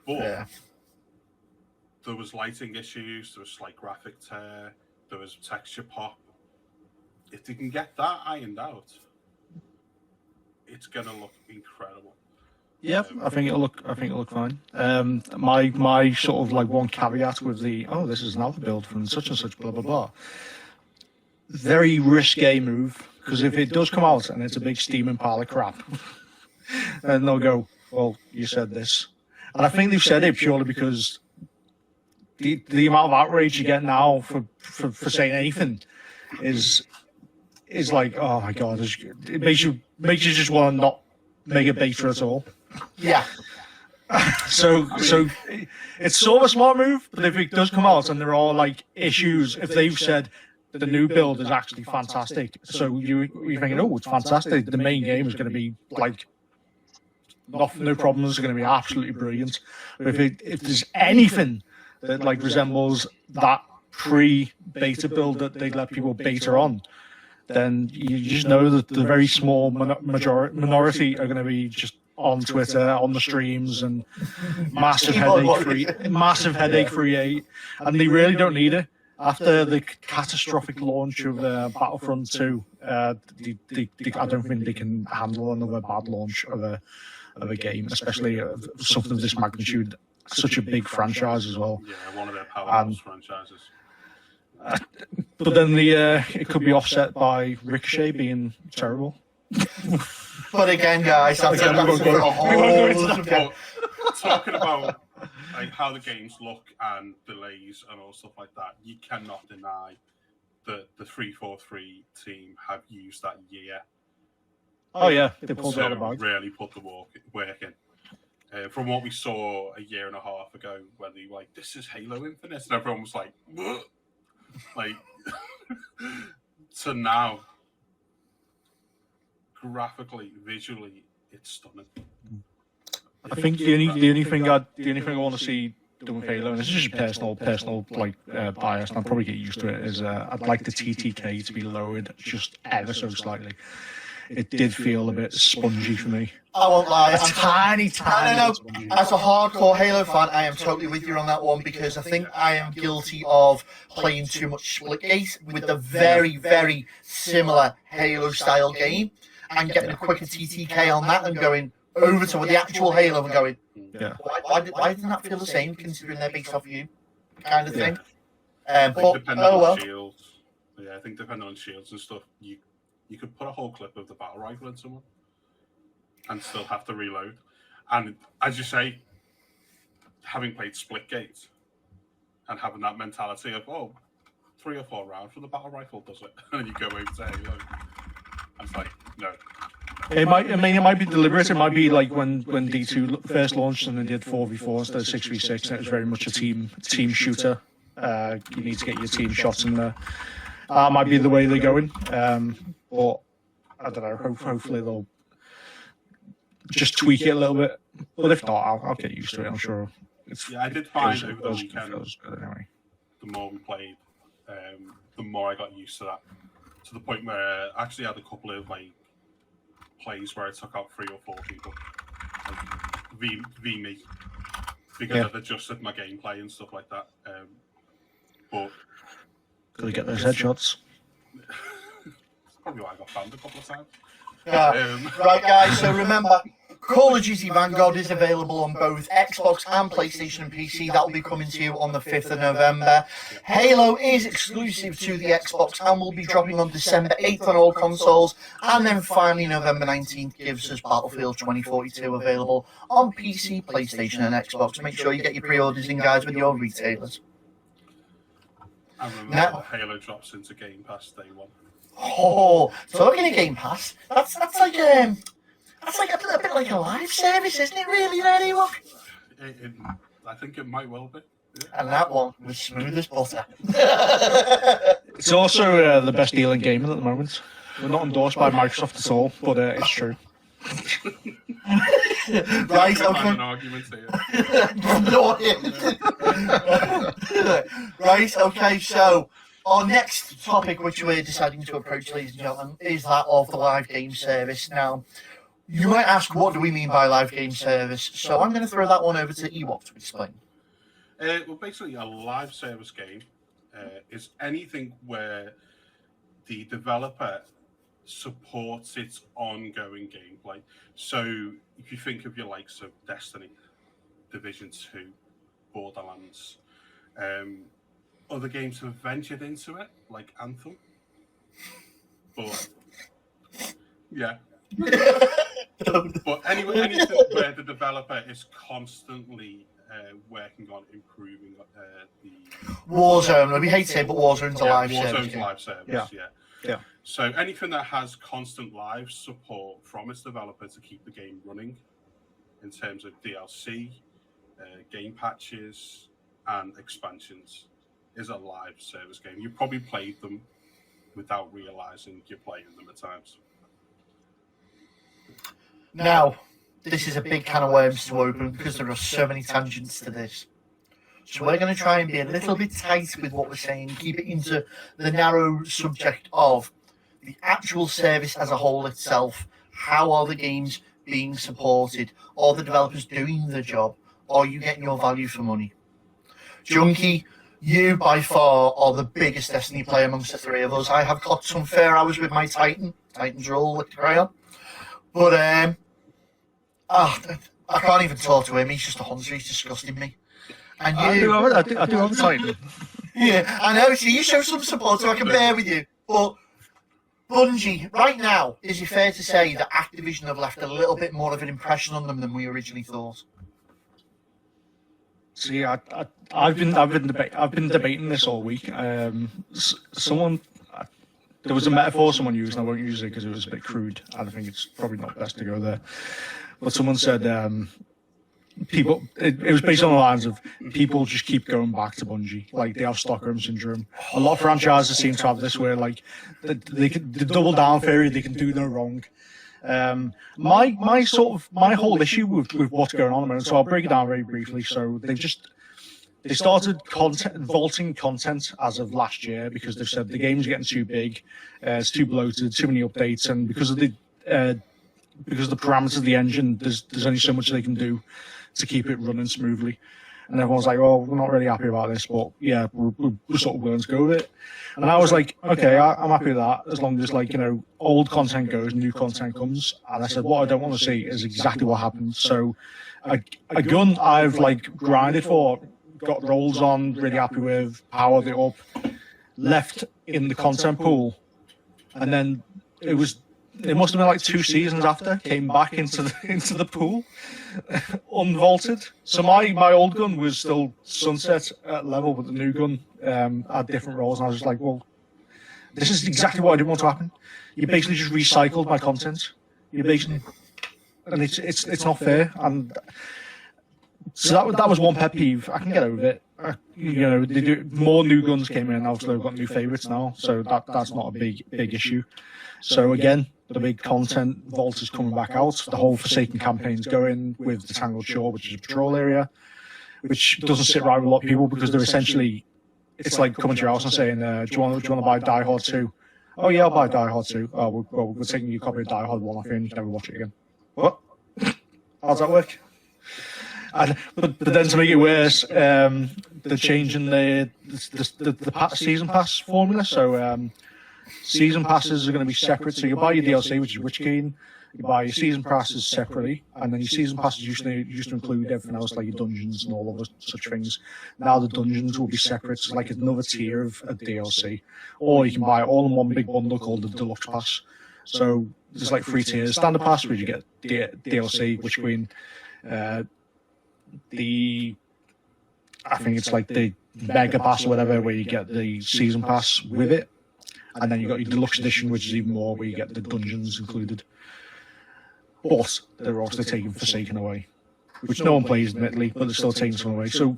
C: But
B: Yeah.
C: there was lighting issues, there was slight graphic tear, there was texture pop. If they can get that ironed out, it's gonna look incredible.
D: Yeah, I think it'll look fine. My sort of like one caveat with this is an alpha build from such and such blah blah blah. Very risque move, because if it does come out and it's a big steaming pile of crap, then they'll go, well, you said this. And I think they've said it purely because the amount of outrage you get now for saying anything is like, oh my god, it makes you just want to not make a beta at all.
B: Yeah.
D: So it's sort of a smart move, but if it does come out and there are like issues, if they've said the new build is actually fantastic, so you're thinking, oh, it's fantastic, the main game is going to be like no problems, it's going to be absolutely brilliant. But if there's anything that like resembles that pre-beta build that they let people beta on, then you just know that the very small minority are going to be just on Twitter, on the streams, and massive headache for EA, and they really don't need it. After the catastrophic launch of Battlefront 2, I don't think they can handle another bad launch of a game, especially of something of this magnitude, such a big franchise as well.
C: Yeah, one of their powerhouse franchises.
D: But then it could be offset by Ricochet being terrible.
B: But again, guys, that's a whole...
C: But talking about like how the games look and delays and all stuff like that, you cannot deny that the 343 team have used that year.
D: Oh yeah, they pulled it out of the bag.
C: Really put the work in. From what we saw a year and a half ago, where they were like, "This is Halo Infinite," and everyone was like, "What?" Like, so now, graphically, visually, it's stunning.
D: I think the only thing I want to see done with Halo, and this is just personal like bias, and I'll probably get used to it, is I'd like the TTK to be lowered just ever so slightly. It did feel a bit spongy for me.
B: I won't lie.
D: Tiny.
B: No. As a hardcore Halo fan, I am totally with you on that one, because I think I am guilty of playing too much Splitgate with a very, very similar Halo-style game, and getting a quicker TTK on that and going over to the actual Halo and going,
D: Yeah.
B: why didn't that feel the same, considering they're based off you, kind of thing.
C: I think depending on
B: well.
C: shields, yeah, I think depending on shields and stuff, you could put a whole clip of the battle rifle in someone and still have to reload. And as you say, having played Splitgate and having that mentality of, 3 or 4 rounds for the battle rifle does it, and then you go over to Halo. And it's like, no.
D: It might be deliberate. It might be like when D2 first launched and they did 4v4 instead of 6v6, and it was very much a team shooter. You need to get your team shots in there. Might be the way they're going. But I don't know. Hopefully they'll just tweak it a little bit. But if not, I'll get used to it. I'm sure.
C: I did find over the
D: it
C: weekend,
D: feels good anyway.
C: the more we played, the more I got used to that, to the point where I actually had a couple of like plays where I took out 3 or 4 people, like, v me, because I've adjusted my gameplay and stuff like that. But
D: gotta get those headshots.
C: That's probably why I got banned a couple of times.
B: Right, guys, so remember, Call of Duty Vanguard is available on both Xbox and PlayStation and PC. That will be coming to you on the 5th of November. Halo is exclusive to the Xbox and will be dropping on December 8th on all consoles. And then finally, November 19th gives us Battlefield 2042 available on PC, PlayStation and Xbox. Make sure you get your pre-orders in, guys, with your retailers.
C: I remember Halo drops into Game Pass day 1.
B: Oh, talking of Game Pass, that's like a bit like a live service, isn't it? Really, there, look.
C: I think it might well be. Yeah.
B: And that one was smooth as butter.
D: It's also the best deal in gaming at the moment. We're not endorsed by Microsoft at all, but it's true.
B: Right,
C: okay. An argument here.
B: Right, okay, so our next topic, which we're deciding to approach, ladies and gentlemen, is that of the live game service. Now, you might ask, what do we mean by live game service? So I'm going to throw that one over to Ewok to explain.
C: Well, basically, a live service game is anything where the developer supports its ongoing gameplay. So if you think of your likes of Destiny, Division 2, Borderlands, other games have ventured into it, like Anthem. But yeah. But anyway, anything where the developer is constantly working on improving the
B: Warzone. We hate to say, but Warzone's a live service.
C: Warzone's live service, yeah. So anything that has constant live support from its developer to keep the game running, in terms of DLC, game patches, and expansions, is a live service game. You probably played them without realizing you're playing them at times.
B: Now, this is a big can of worms to open because there are so many tangents to this. So we're going to try and be a little bit tight with what we're saying, keep it into the narrow subject of the actual service as a whole itself. How are the games being supported? Are the developers doing the job? Are you getting your value for money? Junkie, you by far are the biggest Destiny player amongst the three of us. I have got some fair hours with my Titan. Titans are all to cry on. But I can't even talk to him. He's just a hunter. He's disgusting me. And you,
D: I do have a Titan.
B: Yeah, I know. So you show some support, so I can bear with you. But Bungie, right now, is it fair to say that Activision have left a little bit more of an impression on them than we originally thought?
D: See, I've been debating this all week. Someone. There was a metaphor someone used, and I won't use it because it was a bit crude. I think it's probably not best to go there. But someone said people. It was based on the lines of people just keep going back to Bungie, like they have Stockholm syndrome. A lot of franchises seem to have this, where like they double down theory, they can do no wrong. My whole issue with what's going on at the moment. So I'll break it down very briefly. So they started vaulting content as of last year because they've said the game's getting too big, it's too bloated, too many updates, and because of the parameters of the engine, there's only so much they can do to keep it running smoothly. And everyone's like, "Oh, we're not really happy about this, but yeah, we're sort of willing to go with it." And I was like, "Okay, I'm happy with that as long as old content goes, new content comes." And I said, "What I don't want to see is exactly what happened." So, a gun I've grinded for. Got rolls on, really happy with, powered it up, left in the content pool, and then it must have been 2 seasons after, came back into the pool, unvaulted. So my old gun was still sunset at level, but the new gun had different rolls, and I was just like, well, this is exactly what I didn't want to happen. You basically just recycled my content. And it's not fair. And so that was one pet peeve. I can get over it. More new guns came in. Obviously, we've got new favourites now, so that's not a big issue. So again, the big content vault is coming back out. The whole Forsaken campaign's going with the Tangled Shore, which is a patrol area, which doesn't sit right with a lot of people because they're essentially it's like coming to your house and saying, do you want to buy Die Hard 2? Oh yeah, I'll buy Die Hard 2. Oh, we're taking you a copy of Die Hard 1 off you and you can never watch it again. What? How's that work? But then to make it worse, they're changing the season pass formula. So season passes are going to be separate. So you buy your DLC, which is Witch King. You buy your season passes separately, and then your season passes used to include everything else, like your dungeons and all of such things. Now the dungeons will be separate, so like another tier of DLC. Or you can buy it all in one big bundle called the Deluxe Pass. So there's like 3 tiers. Standard Pass, where you get DLC, Witch Queen, I think it's like the Mega Pass or whatever, where you get the season pass with it. And then you got your Deluxe Edition, which is even more, where you get the dungeons included. But they're also taking Forsaken away, which no one plays, admittedly, but they're still taking some away. So,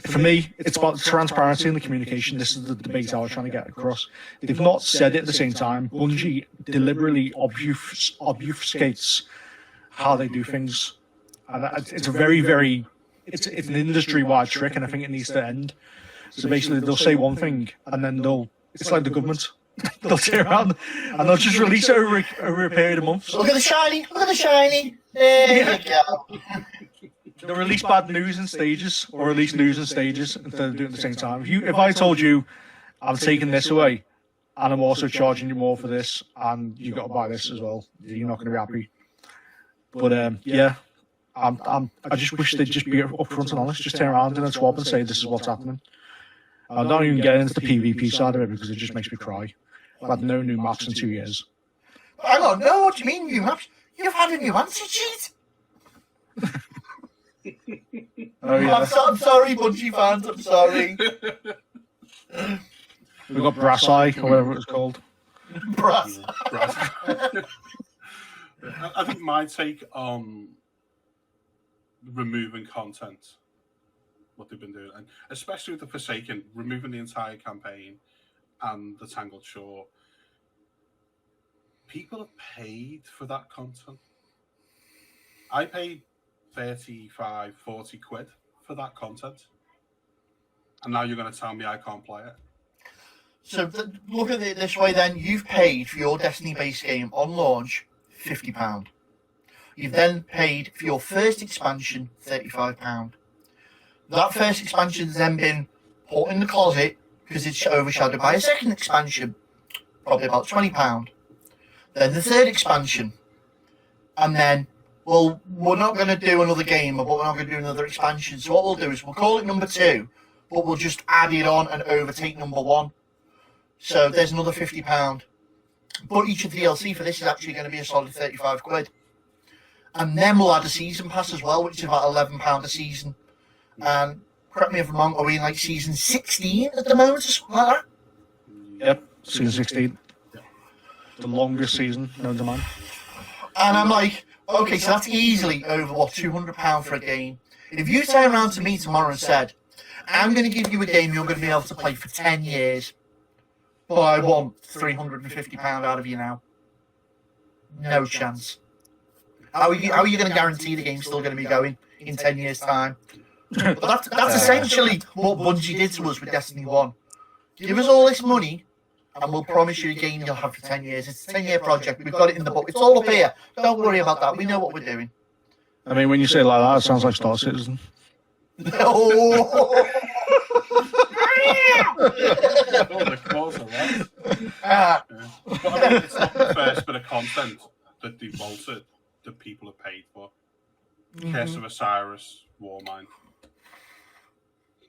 D: for me, it's about transparency and the communication. This is the debate I was trying to get across. They've not said it at the same time. Bungie deliberately obfuscates how they do things. And it's a very, very... It's an industry-wide trick, and I think it needs to end. So basically, they'll say one thing, and then it's like the government. They'll turn around and they'll just release it over a period of months.
B: Look at the shiny! Look at the shiny! There you go.
D: They'll release bad news in stages, or release news in stages instead of doing it at the same time. If I told you, I'm taking this away, and I'm also charging you more for this, and you got to buy this as well, you're not going to be happy. But yeah, I just wish they'd just be upfront and honest. Just turn around in a swab and say this is what's happening. I don't even get into the PvP side of it because it just makes me cry. I've had no new maps in 2 years.
B: Hang on, no, what do you mean new maps? You've had a new answer sheet!
D: Oh yeah.
B: I'm sorry, Bungie fans, I'm sorry.
D: We've got Brass Eye, or whatever it's called.
B: Brass.
C: I think my take on removing content, what they've been doing, and especially with the Forsaken, removing the entire campaign and the Tangled Shore, people have paid for that content. I paid 35, 40 quid for that content, and now you're going to tell me I can't play it.
B: So look at it this way then, you've paid for your Destiny base game on launch £50. You've then paid for your first expansion £35. That first expansion has then been put in the closet because it's overshadowed by a second expansion, probably about £20. Then the third expansion, and then, well, we're not going to do another game, but we're not going to do another expansion. So what we'll do is we'll call it number 2, but we'll just add it on and overtake number 1. So there's another £50. But each of the DLC for this is actually going to be a solid 35 quid. And then we'll add a season pass as well, which is about £11 a season. And correct me if I'm wrong, are we in like season 16 at the moment or something like that?
D: Yep, season 16. The longest season known to man.
B: And I'm like, okay, so that's easily over, what, £200 for a game. If you turn around to me tomorrow and said, I'm going to give you a game you're going to be able to play for 10 years, but I want £350 out of you now. No chance. How are you going to guarantee the game's still going to be going in 10 years' time? But that's essentially what Bungie did to us with Destiny 1. Give us all this money, and we'll promise you a game you'll have for 10 years. It's a 10-year project. We've got it in the book. It's all up here. Don't worry about that. We know what we're doing.
D: I mean, when you say it like that, it sounds like Star Citizen.
B: Oh!
C: The claws are right. But I mean, it's not the first bit of content that they've altered that people have paid for. Curse of Osiris, Warmind.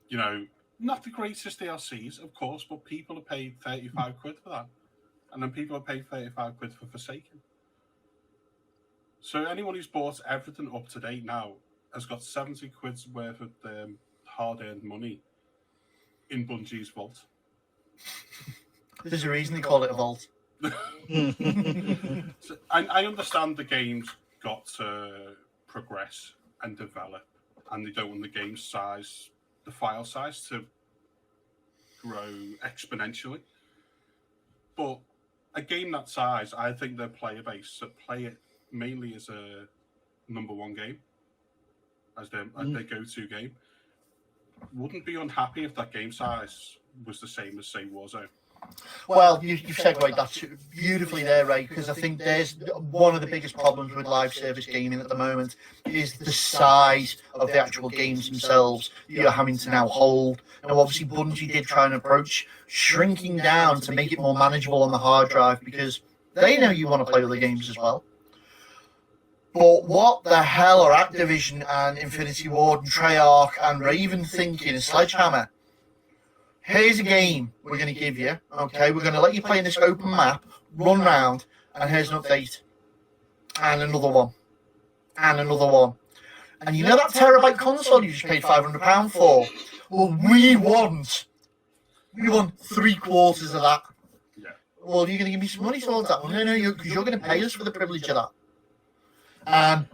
C: You know, not the greatest DLCs, of course, but people have paid 35 quid for that. And then people have paid 35 quid for Forsaken. So anyone who's bought everything up to date now has got 70 quid's worth of hard-earned money in Bungie's vault.
B: There's a reason they call it a vault.
C: So I understand the game's got to progress and develop, and they don't want the game size, the file size, to grow exponentially. But a game that size, I think their player base that play it mainly as a number 1 game, as their go-to game. wouldn't be unhappy if that game size was the same as, say, Warzone.
B: Well, you've segued that beautifully there, Ray, because I think there's one of the biggest problems with live service gaming at the moment is the size of the actual games themselves you're having to now hold. Now, obviously, Bungie did try and approach shrinking down to make it more manageable on the hard drive because they know you want to play other games as well. But what the hell are Activision and Infinity Ward and Treyarch and Raven thinking and Sledgehammer? Here's a game we're going to give you, okay? We're going to let you play in this open map, run round, and here's an update. And another one. And another one. And you know that terabyte console you just paid £500 for? Well, we want 3/4 of that.
C: Yeah.
B: Well, you're going to give me some money towards that one. No, because you're going to pay us for the privilege of that. And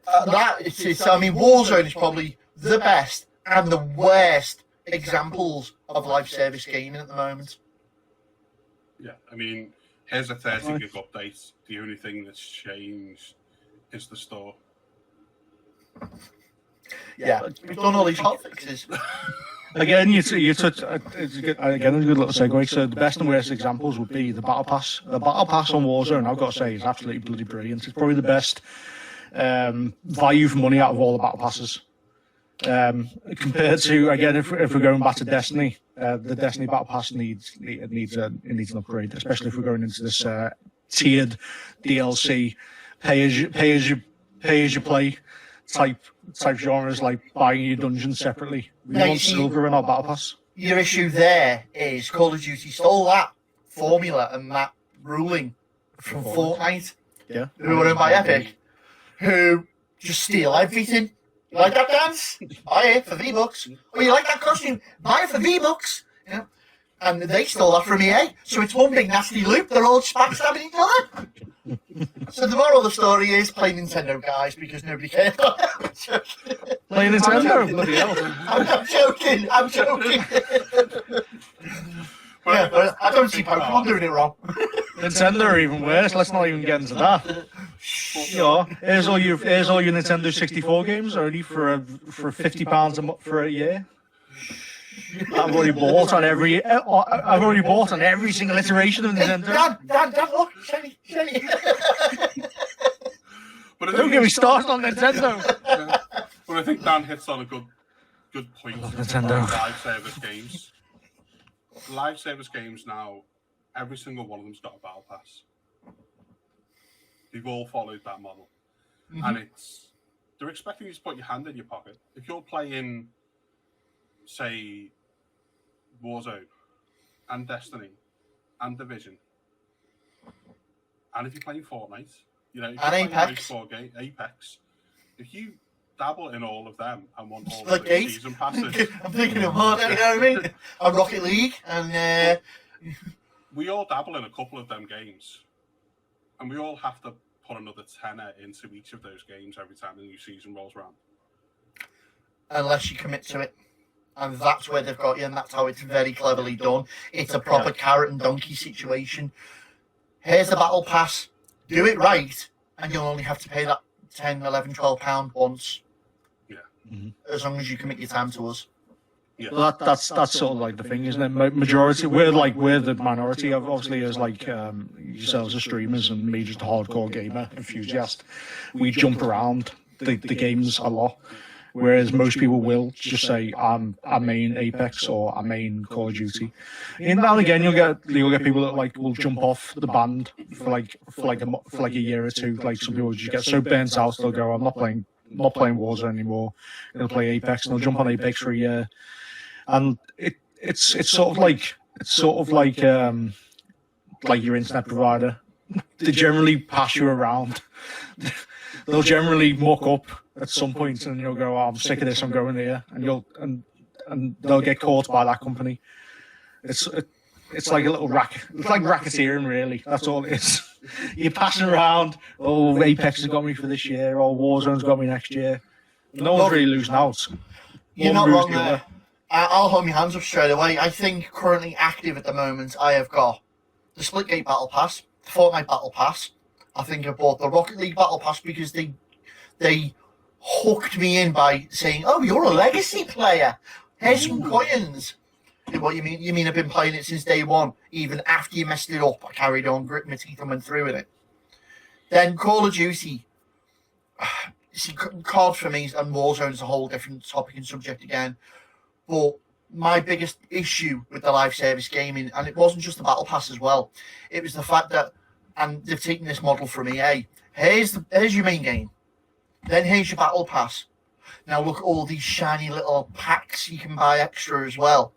B: Warzone is probably the best and the worst examples of live service gaming at the moment.
C: Yeah, I mean, here's a 30 gig update. The only thing that's changed is the store.
B: Yeah, we've done all these hotfixes.
D: Again, you touch again a good little segue. So the best and worst examples would be the battle pass. The battle pass on Warzone, I've got to say, is absolutely bloody brilliant. It's probably the best value for money out of all the battle passes. Compared to, again, if we're going back to Destiny, the Destiny battle pass needs an upgrade, especially if we're going into this tiered DLC pay as you play type genres, like buying your dungeons separately. We want silver in our battle pass.
B: Your issue there is Call of Duty stole that formula and that ruling from Fortnite,
D: Yeah,
B: who were owned by Epic, who just steal everything. You like that dance? Buy it for V-Bucks. Or you like that costume? Buy it for V-Bucks. You know? And they stole that from EA. So it's one big nasty loop. They're all just backstabbing each other. So the moral of the story is play Nintendo, guys, because nobody cares.
D: Play Nintendo, bloody hell.
B: I'm joking. Yeah, but I don't see Pokemon doing it wrong.
D: Nintendo are even worse. Let's not even get into that. You know, here's all your Nintendo 64 games only for £50 for a year. I've already bought on every single iteration of Nintendo.
B: Dad, look, shiny.
C: But
D: Don't get me started on Nintendo.
C: But I think Dan hits on a good point.
D: Nintendo.
C: Live service games. Live service games now, every single one of them's got a battle pass. They've all followed that model. Mm-hmm. And they're expecting you to put your hand in your pocket. If you're playing, say, Warzone and Destiny and Division, and if you're playing Fortnite, you know, if
B: and Apex.
C: Apex, if you dabble in all of them and want all
B: the
C: of the season passes.
B: I'm thinking of hard, you know what I mean? And Rocket League, and
C: we all dabble in a couple of them games, and we all have to put another tenner into each of those games every time the new season rolls around.
B: Unless you commit to it. And that's where they've got you, and that's how it's very cleverly done. It's a proper carrot and donkey situation. Here's the battle pass. Do it right, and you'll only have to pay that £10, £11, £12 once.
C: Yeah.
D: Mm-hmm.
B: As long as you commit your time to us.
C: Yeah.
D: Well, that's sort of like the thing, isn't it? Majority, we're the minority of, obviously, as like yourselves as streamers and me just a hardcore gamer enthusiast. We jump around the games a lot, whereas most people will just say I main Apex or I main Call of Duty. And now and again you'll get people that like will jump off the band for a year or two. Like some people just get so burnt out they'll go, I'm not playing Warzone anymore. They'll play Apex and they'll jump on Apex for a year. And it's sort of like your internet provider. They generally pass you around. They'll generally muck up at some point, and you'll go, oh, I'm sick of this, I'm going here, and they'll get caught by that company. It's like a little it's like racketeering, really. That's all it is. You're passing around, oh, Apex has got me for this year, or Warzone's got me next year. No one's really losing out.
B: You're not wrong there. I'll hold my hands up straight away. I think currently active at the moment, I have got the Splitgate Battle Pass, the Fortnite Battle Pass. I think I bought the Rocket League Battle Pass because they hooked me in by saying, "Oh, you're a legacy player. Here's some coins." What you mean? You mean I've been playing it since day one? Even after you messed it up, I carried on, grit my teeth, and went through with it. Then Call of Duty. See, COD for me and Warzone's a whole different topic and subject again. But my biggest issue with the live service gaming, and it wasn't just the Battle Pass as well, it was the fact that, and they've taken this model from EA. Here's your main game. Then here's your Battle Pass. Now look at all these shiny little packs you can buy extra as well.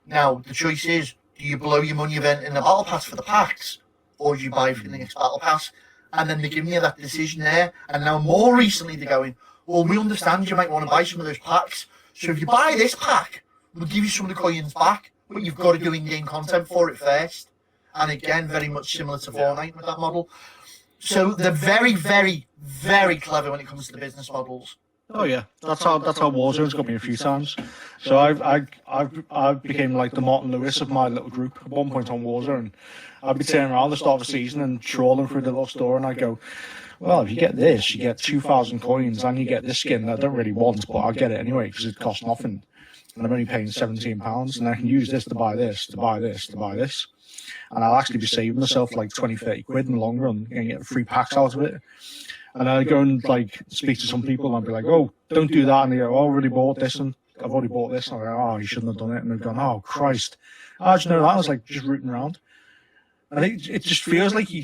B: Now the choice is, do you blow your money event in the Battle Pass for the packs, or do you buy for the next Battle Pass? And then they're giving you that decision there. And now more recently they're going, well, we understand you might want to buy some of those packs. So if you buy this pack, we'll give you some of the coins back, but you've got to do in-game content for it first. And again, very much similar to Fortnite with that model. So they're very, very, very clever when it comes to the business models.
D: Oh yeah, that's how Warzone's got me a few times. So I became like the Martin Lewis of my little group at one point on Warzone. I'd be turning around the start of the season and trawling through the little store, and I go, well, if you get this, you get 2,000 coins, and you get this skin that I don't really want, but I'll get it anyway because it costs nothing, and I'm only paying £17, and I can use this to buy this, to buy this, to buy this, and I'll actually be saving myself like 20, 30 quid in the long run and get free packs out of it. And I go and like speak to some people and I'll be like, oh, don't do that. And they go, oh, I've already bought this and I've already bought this. And I go, oh, you shouldn't have done it. And they've gone, oh, Christ. How did you know that? I was like, just rooting around. And it just feels like you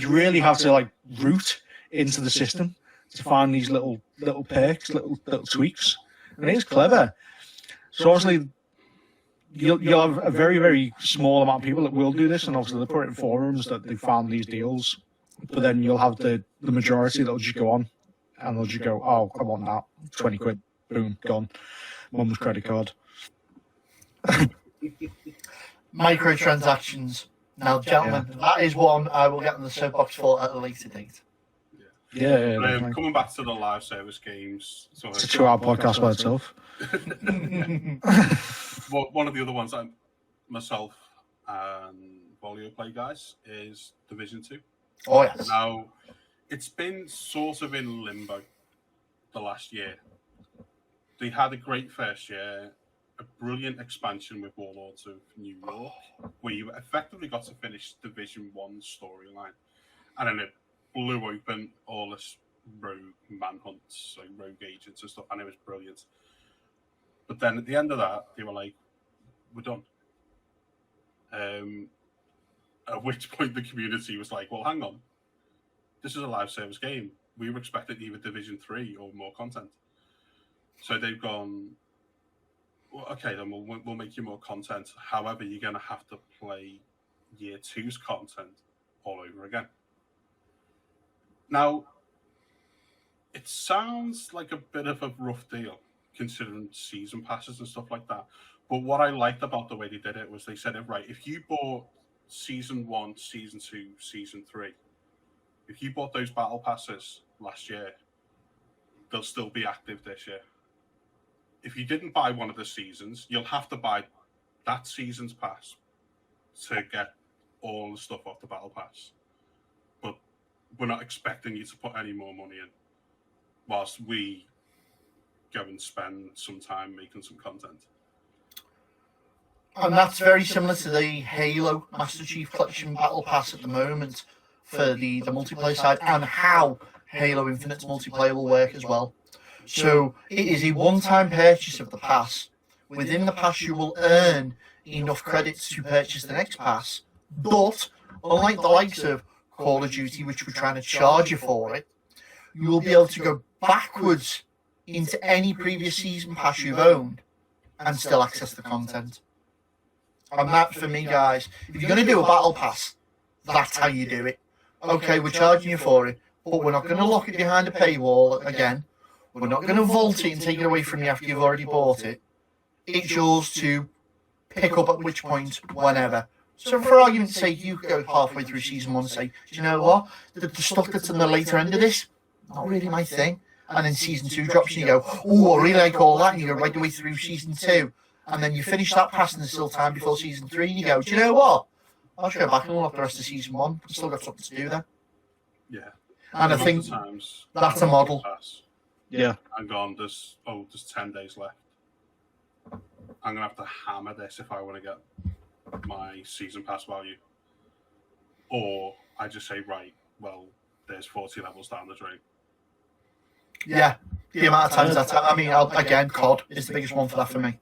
D: really have to like root into the system to find these little perks, little tweaks. And it is clever. So obviously, you'll have a very, very small amount of people that will do this. And obviously, they put it in forums that they found these deals. But then you'll have the majority that'll just go on and they'll just go, oh, I want that. 20 quid. Boom, gone. Mum's credit card.
B: Microtransactions. Now, gentlemen, that is one I will get on the soapbox for at a later date.
D: Yeah.
C: Coming back to the live service games. So
D: It's a 2-hour podcast by itself.
C: Well, one of the other ones that myself and Volio play, guys, is Division 2.
B: Oh, yes.
C: Now, it's been sort of in limbo the last year. They had a great first year, a brilliant expansion with Warlords of New York, where you effectively got to finish Division 1 storyline. And then it blew open all this rogue manhunts, like rogue agents and stuff, and it was brilliant. But then at the end of that, they were like, we're done. At which point the community was like, well, hang on. This is a live service game. We were expecting either Division 3 or more content. So they've gone, well, okay, then we'll make you more content. However, you're going to have to play Year 2's content all over again. Now, it sounds like a bit of a rough deal, considering season passes and stuff like that. But what I liked about the way they did it was they said it right. If you bought Season 1, Season 2, Season 3, if you bought those battle passes last year, they'll still be active this year. If you didn't buy one of the seasons, you'll have to buy that season's pass to get all the stuff off the battle pass. But we're not expecting you to put any more money in whilst we go and spend some time making some content.
B: And that's very similar to the Halo Master Chief Collection Battle Pass at the moment for the multiplayer side, and how Halo Infinite's multiplayer will work as well. So it is a one-time purchase of the pass. Within the pass, you will earn enough credits to purchase the next pass. But unlike the likes of Call of Duty, which we're trying to charge you for it, you will be able to go backwards into any previous season pass you've owned and still access the content. And that, for me, guys, if you're going to do a battle pass, that's how you do it. Okay, we're charging you for it, but we're not going to lock it behind a paywall again. We're not going to vault it and take it away from you after you've already bought it. It's yours to pick up at which point, whenever. So for argument's sake, you go halfway through Season 1 and say, do you know what? The stuff that's in the later end of this, not really my thing. And then Season 2 drops and you go, oh, I really like all that. And you go right the way through Season 2. And then you finish that pass and there's still time before Season 3 and you go, do you know what? I'll just go back and unlock the rest of Season 1. I've still got something to do there.
C: Yeah.
B: And I
C: The
B: think
C: amount of times
B: that's a model.
C: pass
D: Yeah.
C: and gone, there's 10 days left. I'm gonna have to hammer this if I want to get my season pass value. Or I just say, right, well, there's 40 levels down the drain.
B: Yeah, the amount of times again, COD is the biggest one for that for me.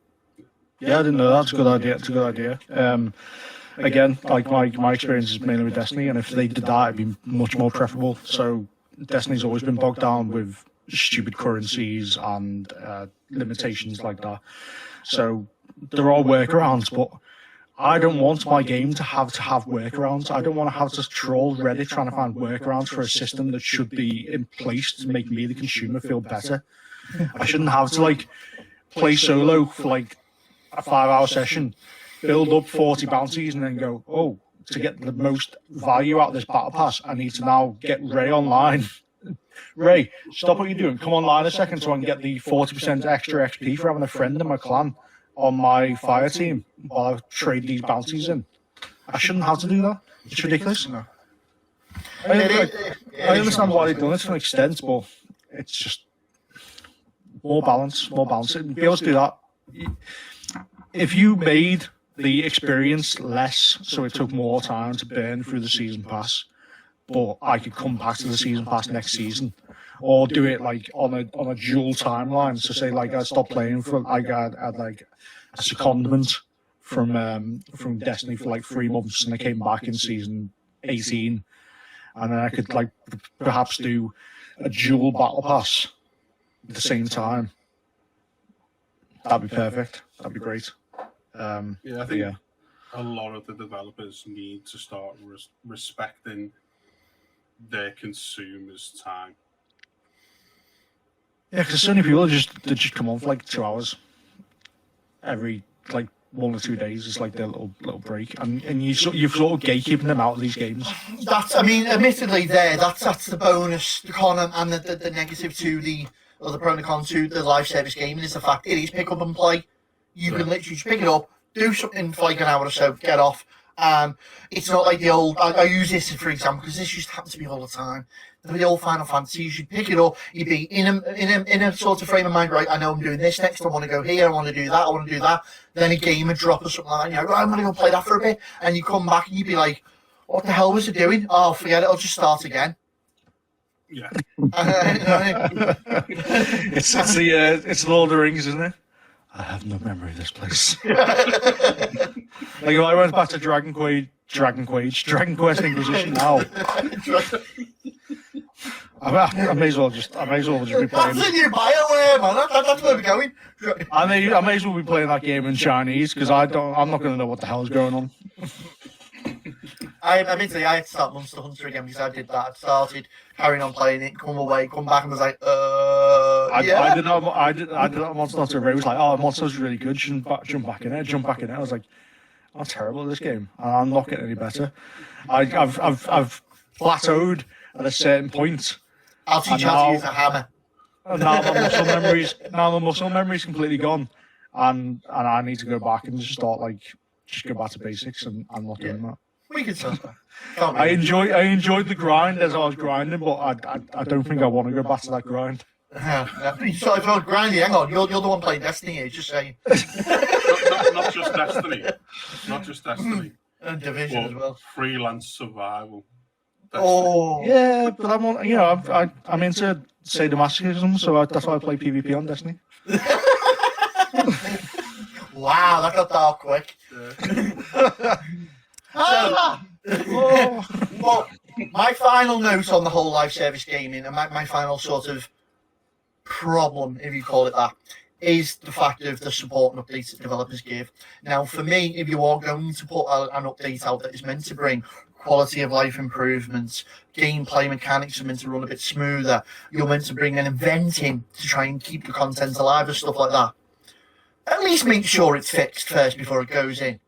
D: Yeah, I didn't know that. It's a good idea. It's a good idea. Again, like my experience is mainly with Destiny, and if they did that, it'd be much more preferable. So Destiny's always been bogged down with stupid currencies and limitations like that. So there are workarounds, but I don't want my game to have workarounds. I don't want to have to troll Reddit trying to find workarounds for a system that should be in place to make me, the consumer, feel better. I shouldn't have to like play solo for like a 5-hour session, build up 40 bounties, and then go, oh, to get the most value out of this battle pass, I need to now get Ray online. Ray, stop what you're doing. Come online a second so I can get the 40% extra XP for having a friend in my clan on my fire team while I trade these bounties in. I shouldn't have to do that. It's ridiculous. I understand why they've done it to an extent, but it's just more balance. Be able to do that. If you made the experience less, so it took more time to burn through the season pass, but I could come back to the season pass next season, or do it like on a dual timeline. So say like I stopped playing for I had like a secondment from Destiny for like 3 months, and I came back in season 18, and then I could like perhaps do a dual battle pass at the same time. That'd be perfect. That'd be great.
C: I think a lot of the developers need to start respecting their consumers' time.
D: Yeah, because so many people just come on for like 2 hours every like 1 or 2 days. It's like their little break, and you're sort of gatekeeping them out of these games.
B: Admittedly, that's the bonus, the con, and the negative to the pro and the con to the live service gaming is the fact it is pick up and play. You can literally just pick it up, do something for like an hour or so, get off. It's not like the old. I use this for example because this used to happen to me all the time. The old Final Fantasy, you should pick it up. You'd be in a sort of frame of mind. Right, I know I'm doing this next. I want to go here. I want to do that. I want to do that. Then a game would drop or something like that. And you're like, right, I'm going to go play that for a bit. And you come back and you'd be like, what the hell was it doing? Oh, forget it. I'll just start again.
C: Yeah.
D: It's Lord of the Rings, isn't it? I have no memory of this place. Like if I went back to Dragon Quest Inquisition now, I may as well just be playing.
B: That's in your BioWare, man. That's where we're going.
D: I may as well be playing that game in Chinese because I'm not going to know what the hell is going on.
B: I had to start Monster Hunter again because I did that. I started carrying on playing it, come away, come back, and was like, yeah.
D: I did that Monster Hunter. Ray was like, oh, Monster's really good. Jump back in it. I was like, I'm terrible at this game, and I'm not getting any better. I've plateaued at a certain point.
B: I'll teach you how to use a hammer.
D: And now my muscle memory's completely gone, and I need to go back and just go back to basics, and I'm not doing that.
B: We can start.
D: I enjoyed the grind as I was grinding, but I don't think I want to go back to that grind.
B: So if you're grinding, hang on, you're the one playing Destiny here, just saying.
C: not just Destiny.
B: And Division as well.
C: Freelance survival.
B: Oh
D: yeah, but I'm into sadomasochism, so that's why I play PvP on Destiny.
B: Wow, that got dark quick. Well, my final note on the whole live service gaming, and my final sort of problem, if you call it that, is the fact of the support and updates that developers give. Now, for me, if you are going to put an update out that is meant to bring quality of life improvements, gameplay mechanics are meant to run a bit smoother, you're meant to bring an event in to try and keep the content alive and stuff like that, at least make sure it's fixed first before it goes in.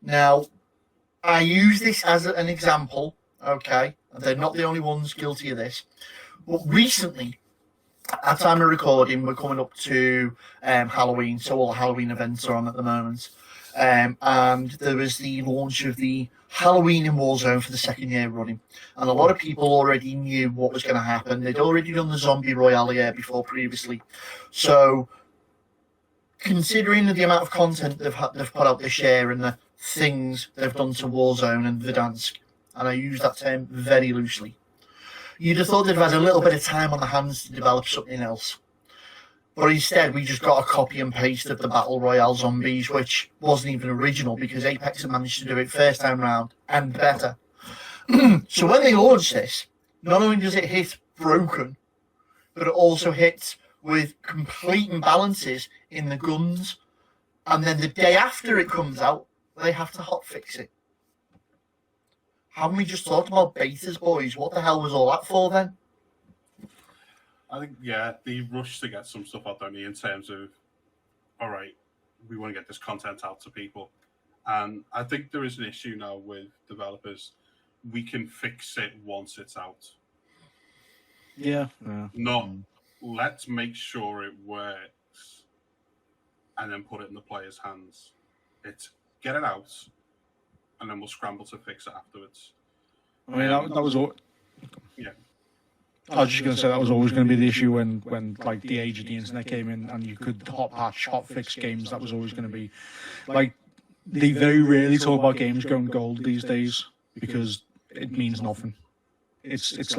B: Now, I use this as an example, okay? They're not the only ones guilty of this. But recently, at time of recording, we're coming up to Halloween, so all Halloween events are on at the moment. and there was the launch of the Halloween in Warzone for the second year running, and a lot of people already knew what was going to happen. They'd already done the Zombie Royale year before previously, so considering the amount of content they've put out this year and the things they've done to Warzone and Verdansk, and I use that term very loosely, you'd have thought they'd have had a little bit of time on their hands to develop something else. But instead, we just got a copy and paste of the Battle Royale Zombies, which wasn't even original because Apex had managed to do it first time round and better. So when they launched this, not only does it hit broken, but it also hits with complete imbalances in the guns. And then the day after it comes out, they have to hotfix it. Haven't we just talked about betas, boys? What the hell was all that for then?
C: I think, yeah, the rush to get some stuff out, don't you, in terms of, all right, we want to get this content out to people. And I think there is an issue now with developers. We can fix it once it's out.
D: Yeah.
C: Not, let's make sure it works and then put it in the player's hands. It's get it out, and then we'll scramble to fix it afterwards.
D: I mean, that was all.
C: Yeah.
D: I was just going to say that was always going to be the issue when like the age of the internet came in and you could hot patch, hot fix games. That was always going to be like they very rarely talk about games going gold these days because it means nothing. It's just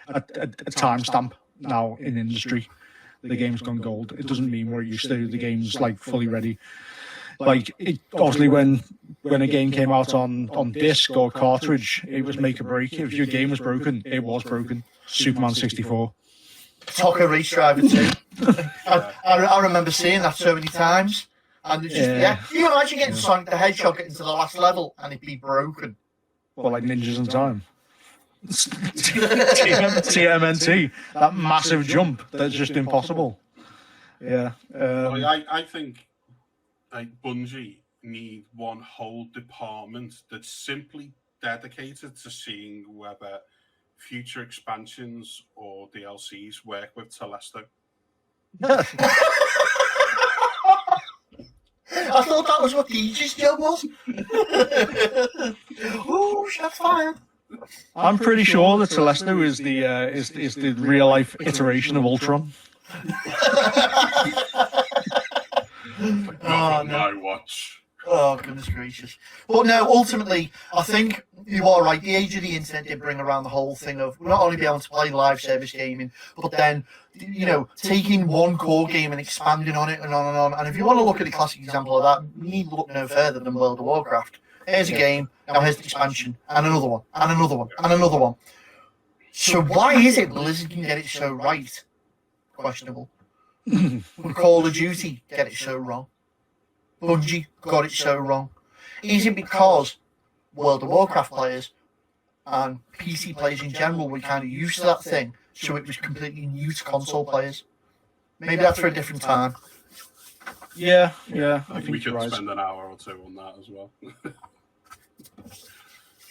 D: a timestamp now in industry. The game's gone gold. It doesn't mean where it used to. The game's like fully ready. Like obviously when a game came out on disc or cartridge, it was make or break. If your game was broken, it was broken. Superman 64.
B: Toka Race Driver 2. I remember seeing that so many times. And it's just, yeah. Can you imagine getting Sonic the Hedgehog getting to the last level and it be broken?
D: Well, like Ninjas in Time. TMNT. That massive jump that's just impossible. Yeah.
C: I think like Bungie need one whole department that's simply dedicated to seeing whether future expansions or DLCs work with Telesto.
B: I thought that was what DJ's job was. Ooh, shots fired.
D: I'm pretty sure that Telesto is the real life iteration of Ultron.
C: Oh, no. Watch.
B: Oh, goodness gracious. But no, ultimately, I think you are right. The age of the internet did bring around the whole thing of not only being able to play live service gaming, but then, taking one core game and expanding on it and on and on. And if you want to look at a classic example of that, you need to look no further than World of Warcraft. Here's a game, now here's the expansion, and another one, and another one, and another one. So why is it Blizzard can get it so right? Questionable. Would Call of Duty get it so wrong? Bungie got it so wrong. Is it because World of Warcraft players and PC players in general were kind of used to that thing, so it was completely new to console players? Maybe that's for a different time.
D: Yeah, I
C: We
D: think you're
C: could
D: right.
C: spend an hour or two on that as well.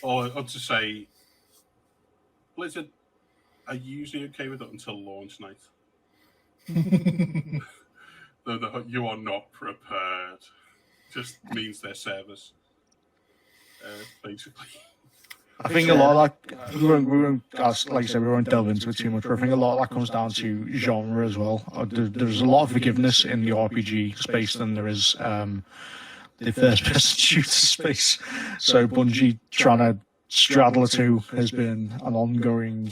C: or to say, Blizzard are usually okay with it until launch night. You are not prepared. Just means their service, basically.
D: I think a lot of that, we won't, like I said, we won't delve into it too much, but I think a lot of that comes down to genre as well. There's a lot of forgiveness in the RPG space than there is the first-person shooter space. So Bungie trying to straddle the two has been an ongoing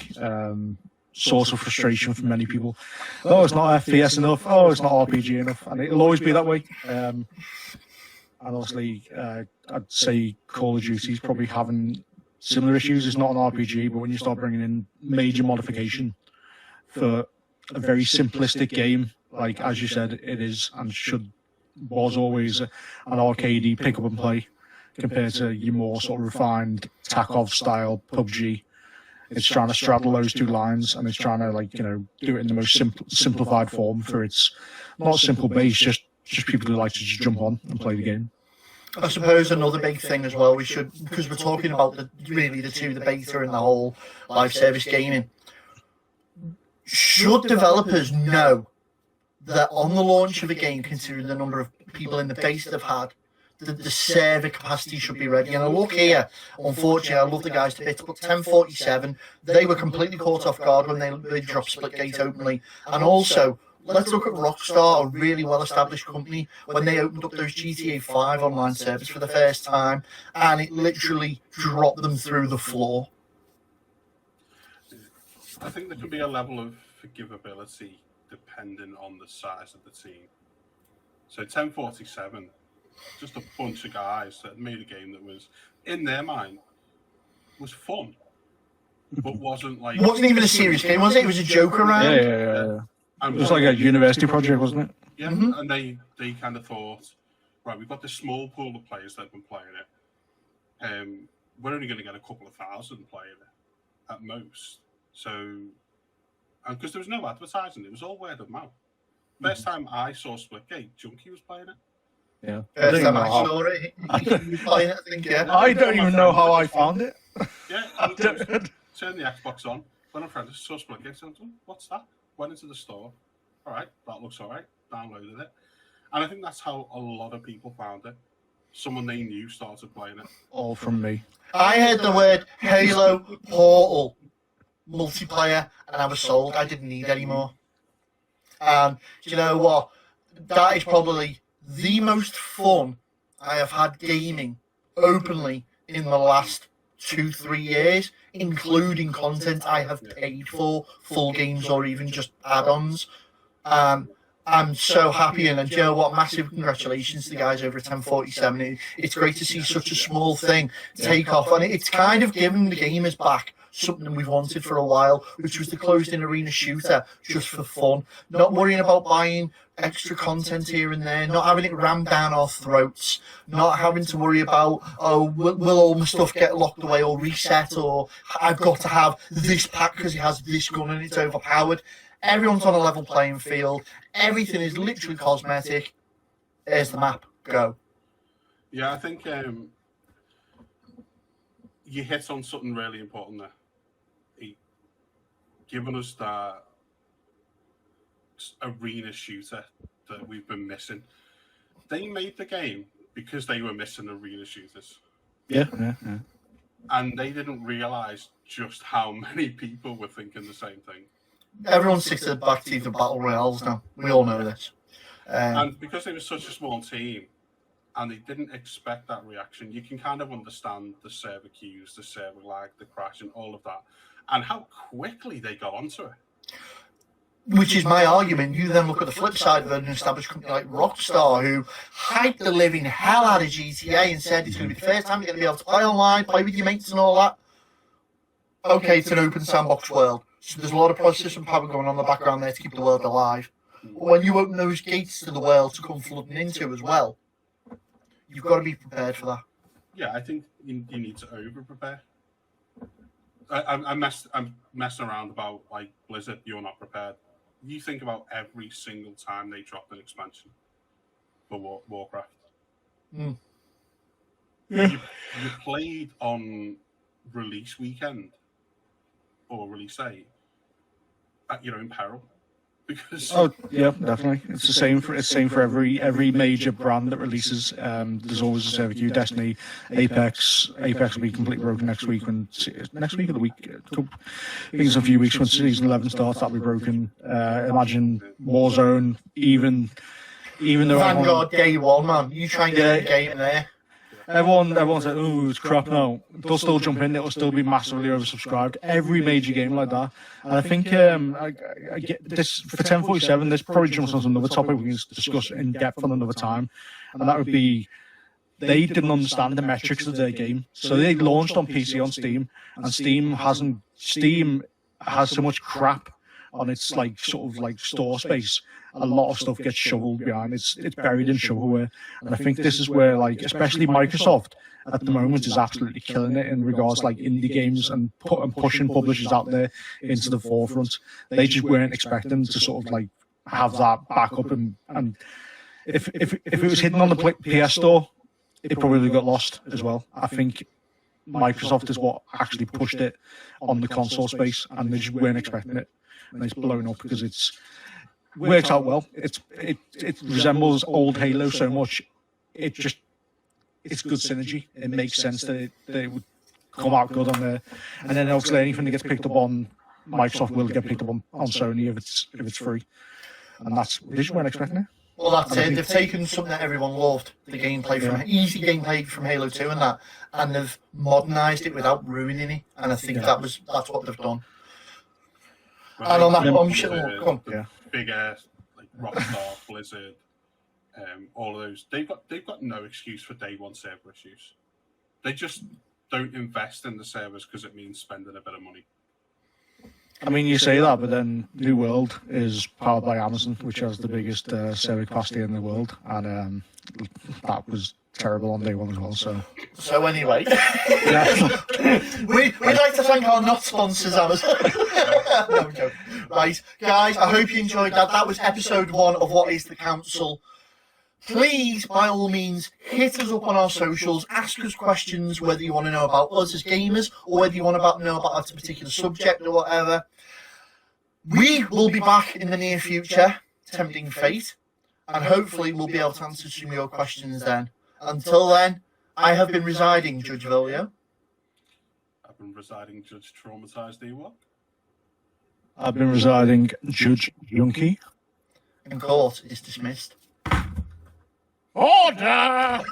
D: source of frustration for many people. Oh, it's not FPS enough. Oh, it's not RPG enough. And it'll always be that way. And obviously, I'd say Call of Duty is probably having similar issues. It's not an RPG, but when you start bringing in major modification for a very simplistic game, like as you said, it is and was always an arcadey pick up and play compared to your more sort of refined Tarkov style PUBG. It's trying to straddle those two lines, and it's trying to do it in the most simplified form for its not simple base, just people who like to just jump on and play the game.
B: I suppose another big thing as well, we should, because we're talking about the beta and the whole live service gaming. Should developers know that on the launch of a game, considering the number of people in the base they've had, the server capacity should be ready. And I look here, unfortunately, I love the guys to bits, but 1047, they were completely caught off guard when they dropped Splitgate openly. And also, let's look at Rockstar, a really well-established company, when they opened up those GTA 5 online servers for the first time, and it literally dropped them through the floor.
C: I think there can be a level of forgivability depending on the size of the team. So 1047, just a bunch of guys that made a game that was, in their mind, was fun, but wasn't like...
B: It wasn't even a serious game, was it? It was a joke around.
D: Yeah. It was like a university project, wasn't it?
C: Yeah, and they kind of thought, right, we've got this small pool of players that have been playing it. We're only going to get a couple of thousand playing it at most. So, because there was no advertising, it was all word of mouth. First time I saw Splitgate, Junkie was playing it.
D: Yeah.
B: First time I saw it, he was playing it, I think, yeah.
D: I don't even know how I found it.
C: Yeah, I turned the Xbox on, went on friend, saw Splitgate, said, what's that? Went into the store. All right, that looks all right. Downloaded it. And I think that's how a lot of people found it. Someone they knew started playing it.
D: All from me.
B: I heard the word Halo Portal multiplayer and I was sold. I didn't need any more. And do you know what? That is probably the most fun I have had gaming openly in the last 2-3 years, including content I have paid for, full games or even just add-ons. I'm so happy, and you know what? Massive congratulations to the guys over at 1047. It's great to see such a small thing take off, and it's kind of given the gamers back something we've wanted for a while, which was the closed-in arena shooter, just for fun. Not worrying about buying extra content here and there, not having it rammed down our throats, not having to worry about, will all my stuff get locked away or reset, or I've got to have this pack because it has this gun and it's overpowered. Everyone's on a level playing field. Everything is literally cosmetic. There's the map. Go.
C: Yeah, I think you hit on something really important there. Giving us that arena shooter that we've been missing. They made the game because they were missing arena shooters.
D: Yeah.
C: And they didn't realise just how many people were thinking the same thing.
B: Everyone's sick to the back teeth of battle royales now. We all know this.
C: And because they were such a small team and they didn't expect that reaction, you can kind of understand the server queues, the server lag, the crash, and all of that, and how quickly they got onto it.
B: Which is my argument. You then look at the flip side of an established company like Rockstar, who hyped the living hell out of GTA and said it's going to be the first time you're going to be able to play online, play with your mates and all that. Okay, it's an open sandbox world, so there's a lot of processing power going on in the background there to keep the world alive. But when you open those gates to the world to come flooding into as well, you've got to be prepared for that.
C: Yeah, I think you need to over-prepare. I'm messing around about, like, Blizzard, you're not prepared. You think about every single time they dropped an expansion for Warcraft.
B: Mm.
C: You played on release weekend or release day, you're in peril. Because
D: yeah, definitely. It's the same for every major brand that releases. There's always a server queue. Destiny, Apex will be completely broken next week. Next week or the week? I think it's a few weeks when season 11 starts. That'll be broken. Imagine Warzone. Even though
B: Vanguard day one, man, you try and get a game there.
D: Everyone's like, oh, it's crap. No, they'll still jump in. It'll still be massively oversubscribed. Every major game like that. And I think I get this for 1047. This probably jumps on another topic we can discuss in depth on another time, and that would be they didn't understand the metrics of their game. So they launched on PC on Steam, and Steam has so much crap on its sort of store space. A lot of stuff gets shoveled behind. It's buried in shovelware, and I think this is where especially Microsoft at the moment is absolutely killing it in regards indie games and pushing publishers out there into the forefront. They just weren't expecting to sort of have that backup, and if it was hidden on the PS Store, it probably got lost as well. I think Microsoft is what actually pushed it on the console space, and they just weren't expecting it, and it's blown up because it's works out well. It resembles old Halo so much. It just it's good synergy. It makes sense that it would come out good on there. And then obviously anything that gets picked up on Microsoft will get picked up on Sony if it's free. And that's this is what I'm expecting it.
B: Well, that's it. They've taken something that everyone loved, the gameplay from easy gameplay from Halo 2 and they've modernised it without ruining it. And I think that's what they've done.
C: Well,
B: And on that
C: they've
B: bombshell,
C: got,
B: come on.
D: Yeah.
C: big like Rockstar, Blizzard, all of those. They've got no excuse for day one server issues. They just don't invest in the servers because it means spending a bit of money.
D: I mean, you say that, but then New World is powered by Amazon, which has the biggest server capacity in the world, and that was terrible on day one as well.
B: So anyway,
D: Yeah.
B: we'd like to thank our not sponsors, Amazon. No, I'm joking. Right, guys, I hope you enjoyed that. That was episode 1 of What is the Council. Please, by all means, hit us up on our socials, ask us questions, whether you want to know about us as gamers or whether you want to know about a particular subject or whatever. We will be back in the near future, tempting fate, and hopefully we'll be able to answer some of your questions then. Until then, I have been residing, Judge Volio.
C: I've been residing Judge Traumatized Ewok.
D: I've been residing Judge Junkie.
B: And court is dismissed.
D: Order!